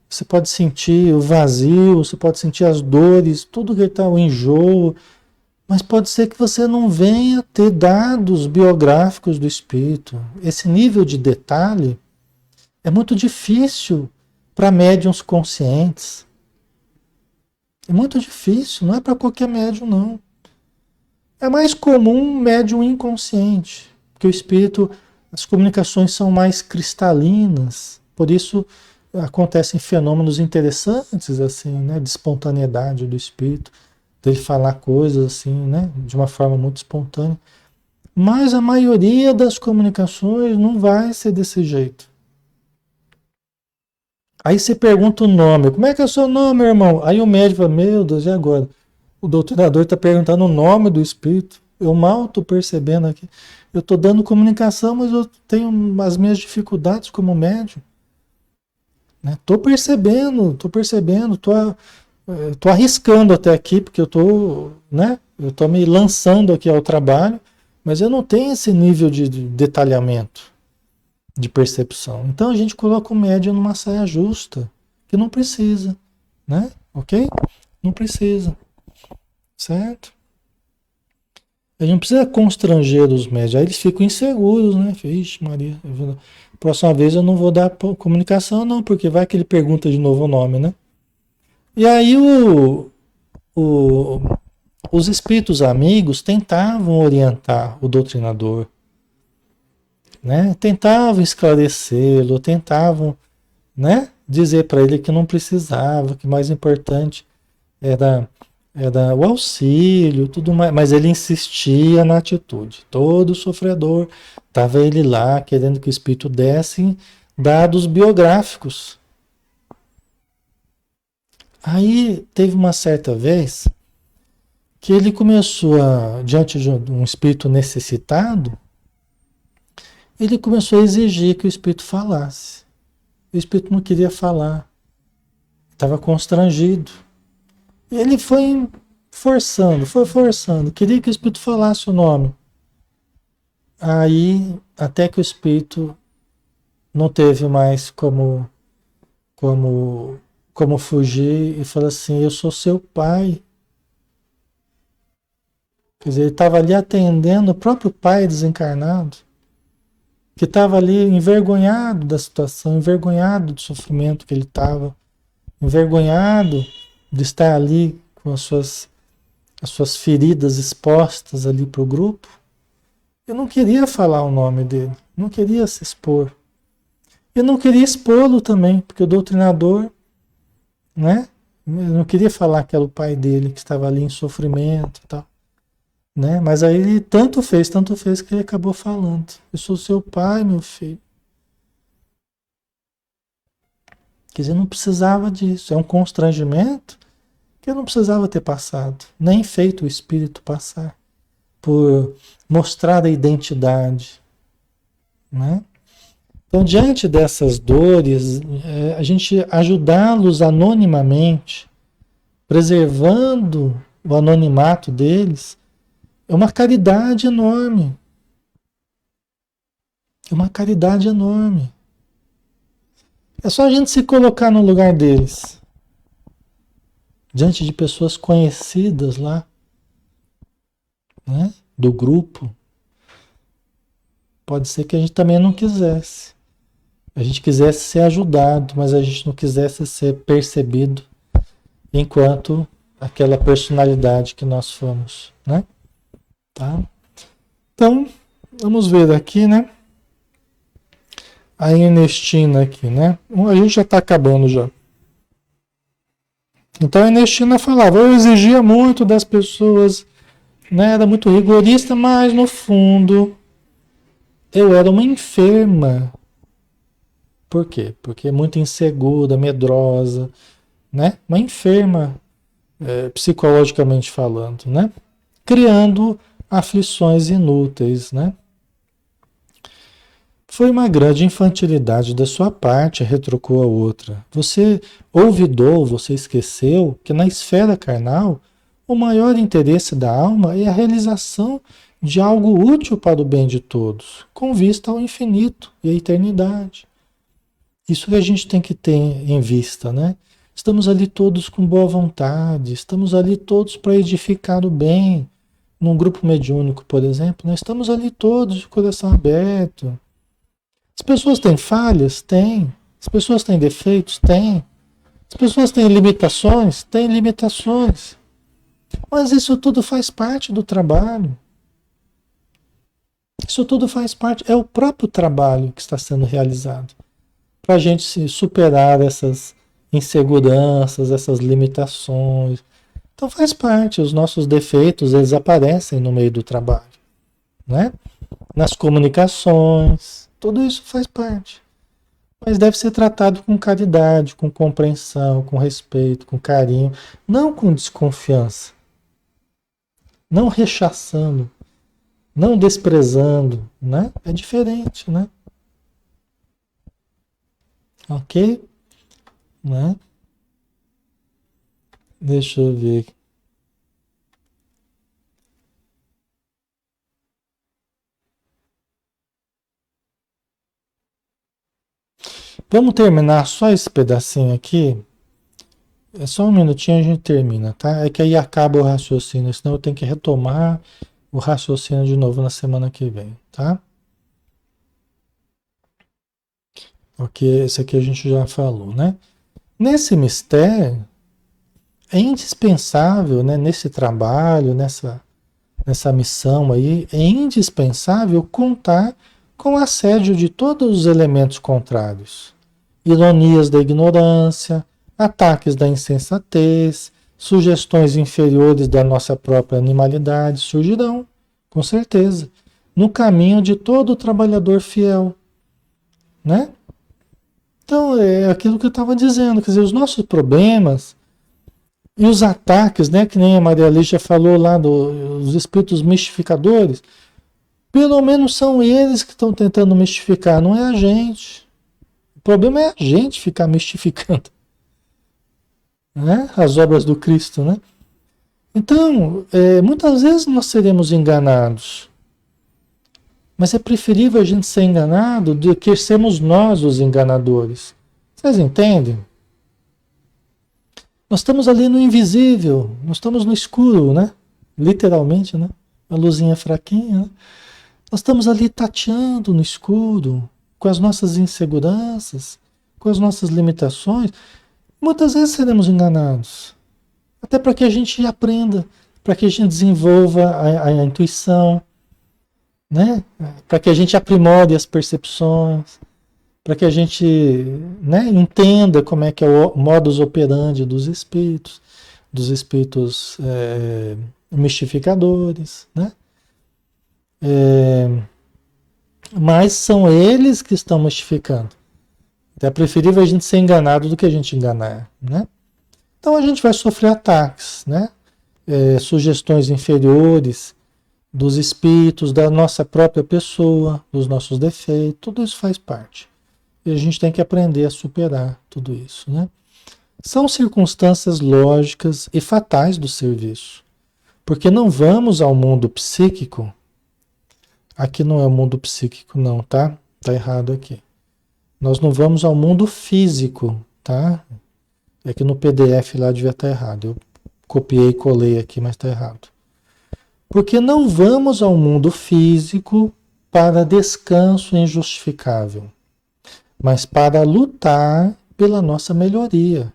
você pode sentir o vazio, você pode sentir as dores, tudo que está, o enjoo, mas pode ser que você não venha ter dados biográficos do espírito. Esse nível de detalhe é muito difícil para médiuns conscientes. É muito difícil, não é para qualquer médium, não. É mais comum um médium inconsciente, porque o espírito, as comunicações são mais cristalinas, por isso acontecem fenômenos interessantes, assim, né, de espontaneidade do espírito, dele falar coisas assim, né, de uma forma muito espontânea. Mas a maioria das comunicações não vai ser desse jeito. Aí você pergunta o nome, como é que é o seu nome, irmão? Aí o médico fala, meu Deus, e agora? O doutrinador está perguntando o nome do espírito, eu mal estou percebendo aqui. Eu estou dando comunicação, mas eu tenho as minhas dificuldades como médium. Estou percebendo, estou arriscando até aqui, porque eu estou me lançando aqui ao trabalho, mas eu não tenho esse nível de detalhamento, de percepção. Então a gente coloca o médium numa saia justa, que não precisa, né? Ok? Não precisa, certo? A gente não precisa constranger os médios, aí eles ficam inseguros, né? Ixi, Maria, próxima vez eu não vou dar comunicação, não, porque vai que ele pergunta de novo o nome, né? E aí o Os espíritos amigos tentavam orientar o doutrinador, né? Tentavam esclarecê-lo, tentavam, né, dizer para ele que não precisava, que o mais importante era, era o auxílio, tudo mais, mas ele insistia na atitude. Todo sofredor, estava ele lá querendo que o espírito desse dados biográficos. Aí teve uma certa vez que ele começou a, diante de um espírito necessitado, ele começou a exigir que o espírito falasse. O espírito não queria falar, estava constrangido. E ele foi forçando, queria que o espírito falasse o nome. Aí, até que o espírito não teve mais como, como fugir e falou assim: Eu sou seu pai. Quer dizer, ele estava ali atendendo o próprio pai desencarnado, que estava ali envergonhado da situação, envergonhado do sofrimento que ele estava, envergonhado de estar ali com as suas feridas expostas ali para o grupo. Eu não queria falar o nome dele, não queria se expor. Eu não queria expô-lo também, porque o doutrinador, né? Eu não queria falar que era o pai dele que estava ali em sofrimento e tal, né? Mas aí ele tanto fez que ele acabou falando. Eu sou seu pai, meu filho. Quer dizer, não precisava disso. É um constrangimento que eu não precisava ter passado, nem feito o espírito passar, por mostrar a identidade, né? Então, diante dessas dores, a gente ajudá-los anonimamente, preservando o anonimato deles, é uma caridade enorme. É uma caridade enorme. É só a gente se colocar no lugar deles, diante de pessoas conhecidas lá, né, do grupo. Pode ser que a gente também não quisesse. A gente quisesse ser ajudado, mas a gente não quisesse ser percebido enquanto aquela personalidade que nós fomos, né? Tá? Então, vamos ver aqui, né? A Ernestina aqui, né? A gente já está acabando já. Então a Ernestina falava, eu exigia muito das pessoas, né? Era muito rigorista, mas no fundo eu era uma enferma. Por quê? Porque é muito insegura, medrosa, né? Uma enferma, psicologicamente falando, né? Criando aflições inúteis, né? Foi uma grande infantilidade da sua parte, retrucou a outra. Você olvidou, você esqueceu que na esfera carnal o maior interesse da alma é a realização de algo útil para o bem de todos, com vista ao infinito e à eternidade. Isso que a gente tem que ter em vista, né? Estamos ali todos com boa vontade, estamos ali todos para edificar o bem. Num grupo mediúnico, por exemplo, nós estamos ali todos de coração aberto. As pessoas têm falhas? Têm. As pessoas têm defeitos? Têm. As pessoas têm limitações? Têm limitações. Mas isso tudo faz parte do trabalho. Isso tudo faz parte, é o próprio trabalho que está sendo realizado. Para a gente se superar essas inseguranças, essas limitações. Então faz parte, os nossos defeitos, eles aparecem no meio do trabalho, né? Nas comunicações, tudo isso faz parte. Mas deve ser tratado com caridade, com compreensão, com respeito, com carinho, não com desconfiança, não rechaçando, não desprezando, né? É diferente, né? Ok? Né? Deixa eu ver. Vamos terminar só esse pedacinho aqui. É só um minutinho e a gente termina, tá? É que aí acaba o raciocínio, senão eu tenho que retomar o raciocínio de novo na semana que vem, tá? Ok, esse aqui a gente já falou, né? Nesse mistério, É indispensável, né, nesse trabalho, nessa missão aí, é indispensável contar com o assédio de todos os elementos contrários. Ironias da ignorância, ataques da insensatez, sugestões inferiores da nossa própria animalidade surgirão, com certeza, no caminho de todo trabalhador fiel, né? Então, é aquilo que eu estava dizendo, quer dizer, os nossos problemas e os ataques, né, que nem a Maria Lígia falou lá dos espíritos mistificadores, pelo menos são eles que estão tentando mistificar, não é a gente. O problema é a gente ficar mistificando, né, as obras do Cristo, né? Então, muitas vezes nós seremos enganados, mas é preferível a gente ser enganado do que sermos nós os enganadores. Vocês entendem? Nós estamos ali no invisível, nós estamos no escuro, né? Literalmente, né? A luzinha fraquinha, né? Nós estamos ali tateando no escuro, com as nossas inseguranças, com as nossas limitações. Muitas vezes seremos enganados. Até para que a gente aprenda, para que a gente desenvolva a intuição, né? Para que a gente aprimore as percepções, para que a gente, né, entenda como é que é o modus operandi dos espíritos mistificadores, né? Mas são eles que estão mistificando. É preferível a gente ser enganado do que a gente enganar, né? Então a gente vai sofrer ataques, né? Sugestões inferiores dos espíritos, da nossa própria pessoa, dos nossos defeitos, tudo isso faz parte. E a gente tem que aprender a superar tudo isso, né? São circunstâncias lógicas e fatais do serviço. Porque não vamos ao mundo psíquico. Aqui não é o mundo psíquico não, tá? Tá errado aqui. Nós não vamos ao mundo físico, tá? É que no PDF lá devia estar errado. Eu copiei e colei aqui, mas está errado. Porque não vamos ao mundo físico para descanso injustificável, mas para lutar pela nossa melhoria,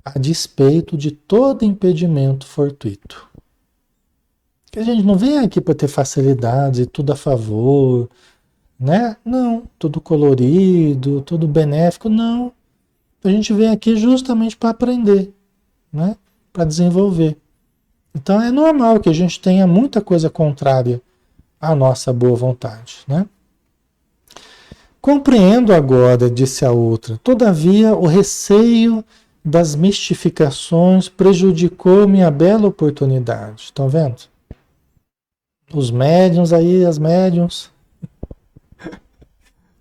a despeito de todo impedimento fortuito. Que a gente não vem aqui para ter facilidades e tudo a favor, né? Não, tudo colorido, tudo benéfico, não. A gente vem aqui justamente para aprender, né? Para desenvolver. Então é normal que a gente tenha muita coisa contrária à nossa boa vontade, né? Compreendo agora, disse a outra, todavia o receio das mistificações prejudicou minha bela oportunidade. Estão vendo? Os médiuns aí, as médiuns,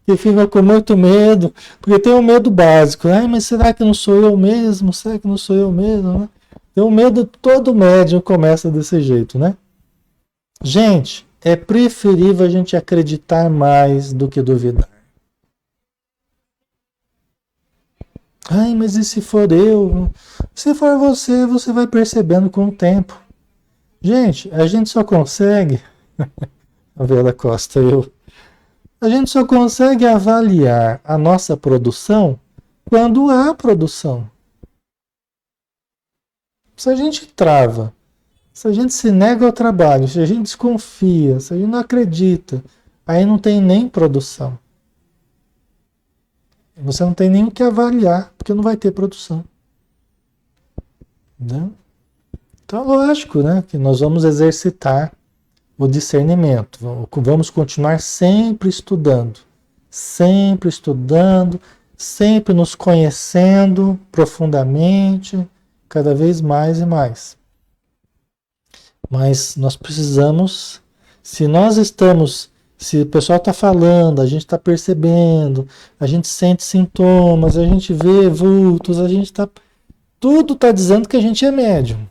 que ficam com muito medo, porque tem um medo básico, né? Mas será que não sou eu mesmo? Será que não sou eu mesmo, né? Tem um medo, todo médium começa desse jeito, né? Gente, é preferível a gente acreditar mais do que duvidar. Ai, mas e se for eu? Se for você, você vai percebendo com o tempo. Gente, a gente só consegue... A Vera Costa, a gente só consegue avaliar a nossa produção quando há produção. Se a gente trava, se a gente se nega ao trabalho, se a gente desconfia, se a gente não acredita, aí não tem nem produção. Você não tem nem o que avaliar, porque não vai ter produção. Né? Então, lógico, né, que nós vamos exercitar o discernimento. Vamos continuar sempre estudando, sempre nos conhecendo profundamente, cada vez mais e mais. Mas nós precisamos, se o pessoal está falando, a gente está percebendo, a gente sente sintomas, a gente vê vultos, tudo está dizendo que a gente é médium.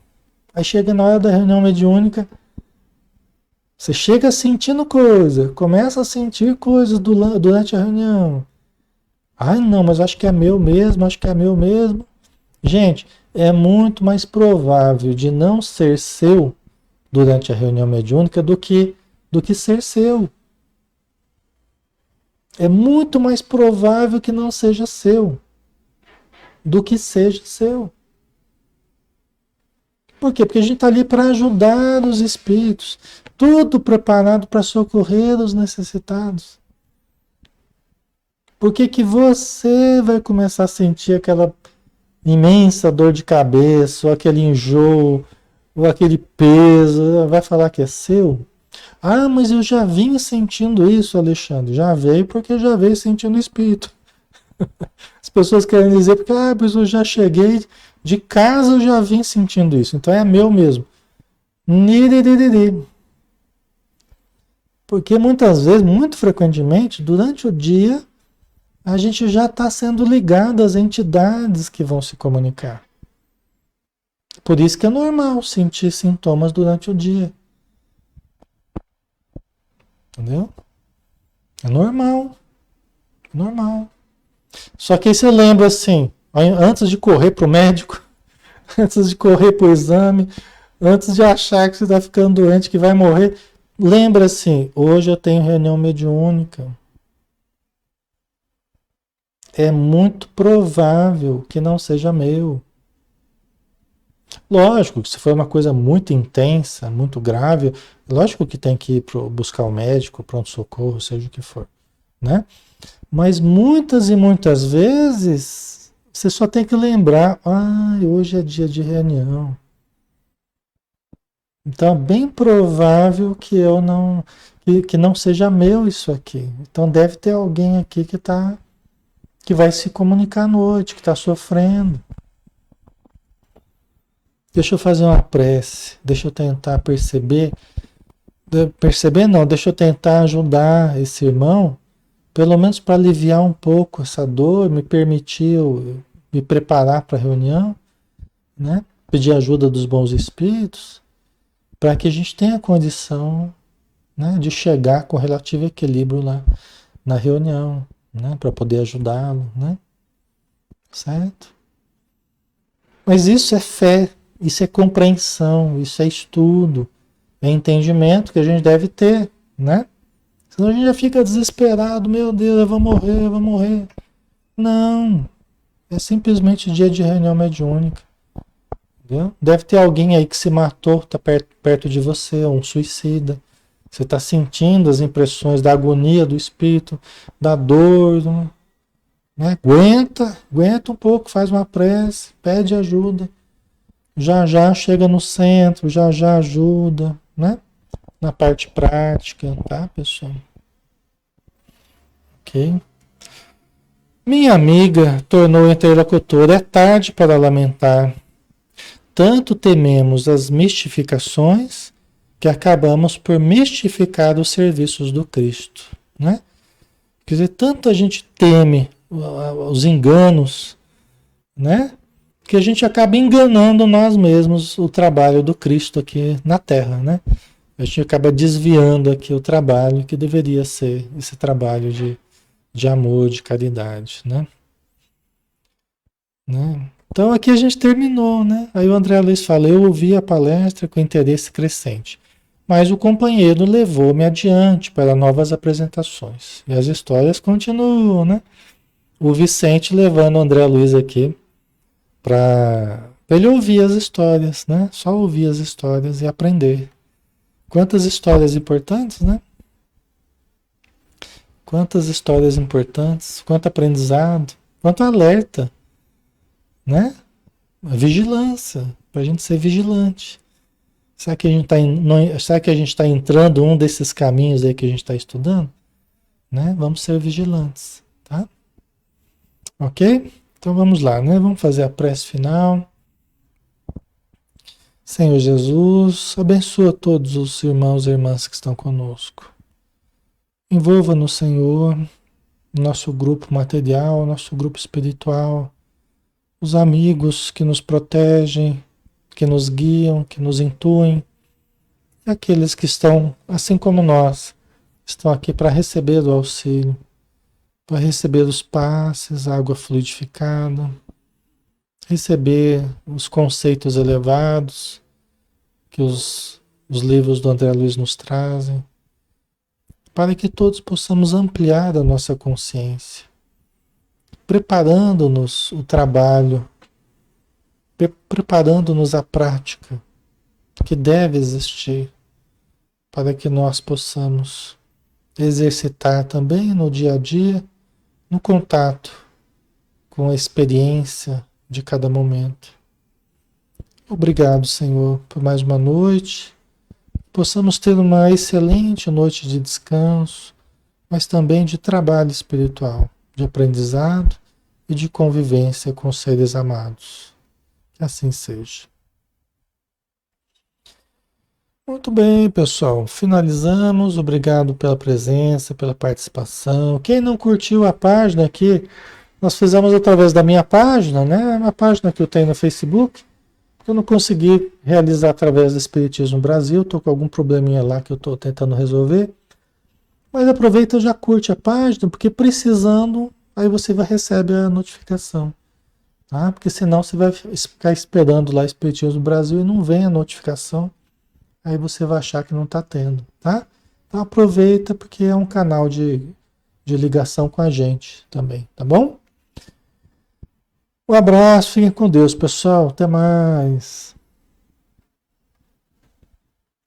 Aí chega na hora da reunião mediúnica, você chega sentindo coisa, começa a sentir coisas durante a reunião. Ai não, mas acho que é meu mesmo, Gente, é muito mais provável de não ser seu durante a reunião mediúnica do que ser seu. É muito mais provável que não seja seu do que seja seu. Por quê? Porque a gente está ali para ajudar os espíritos, tudo preparado para socorrer os necessitados. Por que que você vai começar a sentir aquela imensa dor de cabeça, ou aquele enjoo, ou aquele peso? Vai falar que é seu? Ah, mas eu já vinha sentindo isso, Alexandre. Já veio porque já veio sentindo o espírito. As pessoas querem dizer porque, mas eu já cheguei de casa, eu já vim sentindo isso. Então é meu mesmo. Niririri. Porque muitas vezes, muito frequentemente, durante o dia, a gente já está sendo ligado às entidades que vão se comunicar. Por isso que é normal sentir sintomas durante o dia. Entendeu? É normal. É normal. Só que aí você lembra assim, antes de correr para o médico, antes de correr para o exame, antes de achar que você está ficando doente, que vai morrer, lembra assim, hoje eu tenho reunião mediúnica. É muito provável que não seja meu. Lógico que se for uma coisa muito intensa, muito grave, lógico que tem que ir buscar o médico, pronto-socorro, seja o que for, né? Mas muitas e muitas vezes você só tem que lembrar, hoje é dia de reunião. Então é bem provável que eu não que não seja meu isso aqui. Então deve ter alguém aqui que vai se comunicar à noite, que está sofrendo. Deixa eu fazer uma prece, deixa eu tentar perceber. Perceber não, deixa eu tentar ajudar esse irmão, pelo menos para aliviar um pouco essa dor, me permitir me preparar para a reunião, né? Pedir ajuda dos bons espíritos, para que a gente tenha condição, né, de chegar com relativo equilíbrio lá na reunião, né, para poder ajudá-lo, né? Certo? Mas isso é fé, isso é compreensão, isso é estudo, é entendimento que a gente deve ter, né? Senão a gente já fica desesperado, meu Deus, eu vou morrer, eu vou morrer. Não, é simplesmente dia de reunião mediúnica. Entendeu? Deve ter alguém aí que se matou, está perto de você, um suicida. Você está sentindo as impressões da agonia do espírito, da dor, né? Aguenta um pouco, faz uma prece, pede ajuda. Já já chega no centro, já já ajuda, né? Na parte prática, tá, pessoal? Ok? Minha amiga tornou interlocutora, é tarde para lamentar. Tanto tememos as mistificações que acabamos por mistificar os serviços do Cristo, né? Quer dizer, tanto a gente teme os enganos, né? Que a gente acaba enganando nós mesmos o trabalho do Cristo aqui na Terra, né? A gente acaba desviando aqui o trabalho que deveria ser esse trabalho de amor, de caridade, né? Então aqui a gente terminou, né? Aí o André Luiz fala, eu ouvi a palestra com interesse crescente, mas o companheiro levou-me adiante para novas apresentações. E as histórias continuam, né? O Vicente levando o André Luiz aqui para ele ouvir as histórias, né? Só ouvir as histórias e aprender. Quantas histórias importantes, né? Quantas histórias importantes, quanto aprendizado, quanto alerta, né? A vigilância, para a gente ser vigilante. Será que a gente será que a gente está entrando um desses caminhos aí que a gente está estudando? Né? Vamos ser vigilantes, tá? Ok? Então vamos lá, né? Vamos fazer a prece final. Senhor Jesus, abençoa todos os irmãos e irmãs que estão conosco. Envolva-nos, Senhor, nosso grupo material, nosso grupo espiritual, os amigos que nos protegem, que nos guiam, que nos intuem, e aqueles que estão, assim como nós, estão aqui para receber o auxílio, para receber os passes, a água fluidificada, receber os conceitos elevados que os livros do André Luiz nos trazem, para que todos possamos ampliar a nossa consciência, preparando-nos o trabalho, preparando-nos a prática, que deve existir para que nós possamos exercitar também no dia a dia, no contato com a experiência de cada momento. Obrigado, Senhor, por mais uma noite. Possamos ter uma excelente noite de descanso, mas também de trabalho espiritual, de aprendizado e de convivência com seres amados. Que assim seja. Muito bem, pessoal. Finalizamos. Obrigado pela presença, pela participação. Quem não curtiu a página aqui, nós fizemos através da minha página, né? Uma página que eu tenho no Facebook. Eu não consegui realizar através do Espiritismo Brasil. Estou com algum probleminha lá que eu estou tentando resolver. Mas aproveita e já curte a página, porque precisando, aí você vai receber a notificação. Tá? Porque senão você vai ficar esperando lá Espiritismo Brasil e não vem a notificação. Aí você vai achar que não está tendo, tá? Então aproveita porque é um canal de ligação com a gente também, tá bom? Um abraço, fiquem com Deus, pessoal. Até mais.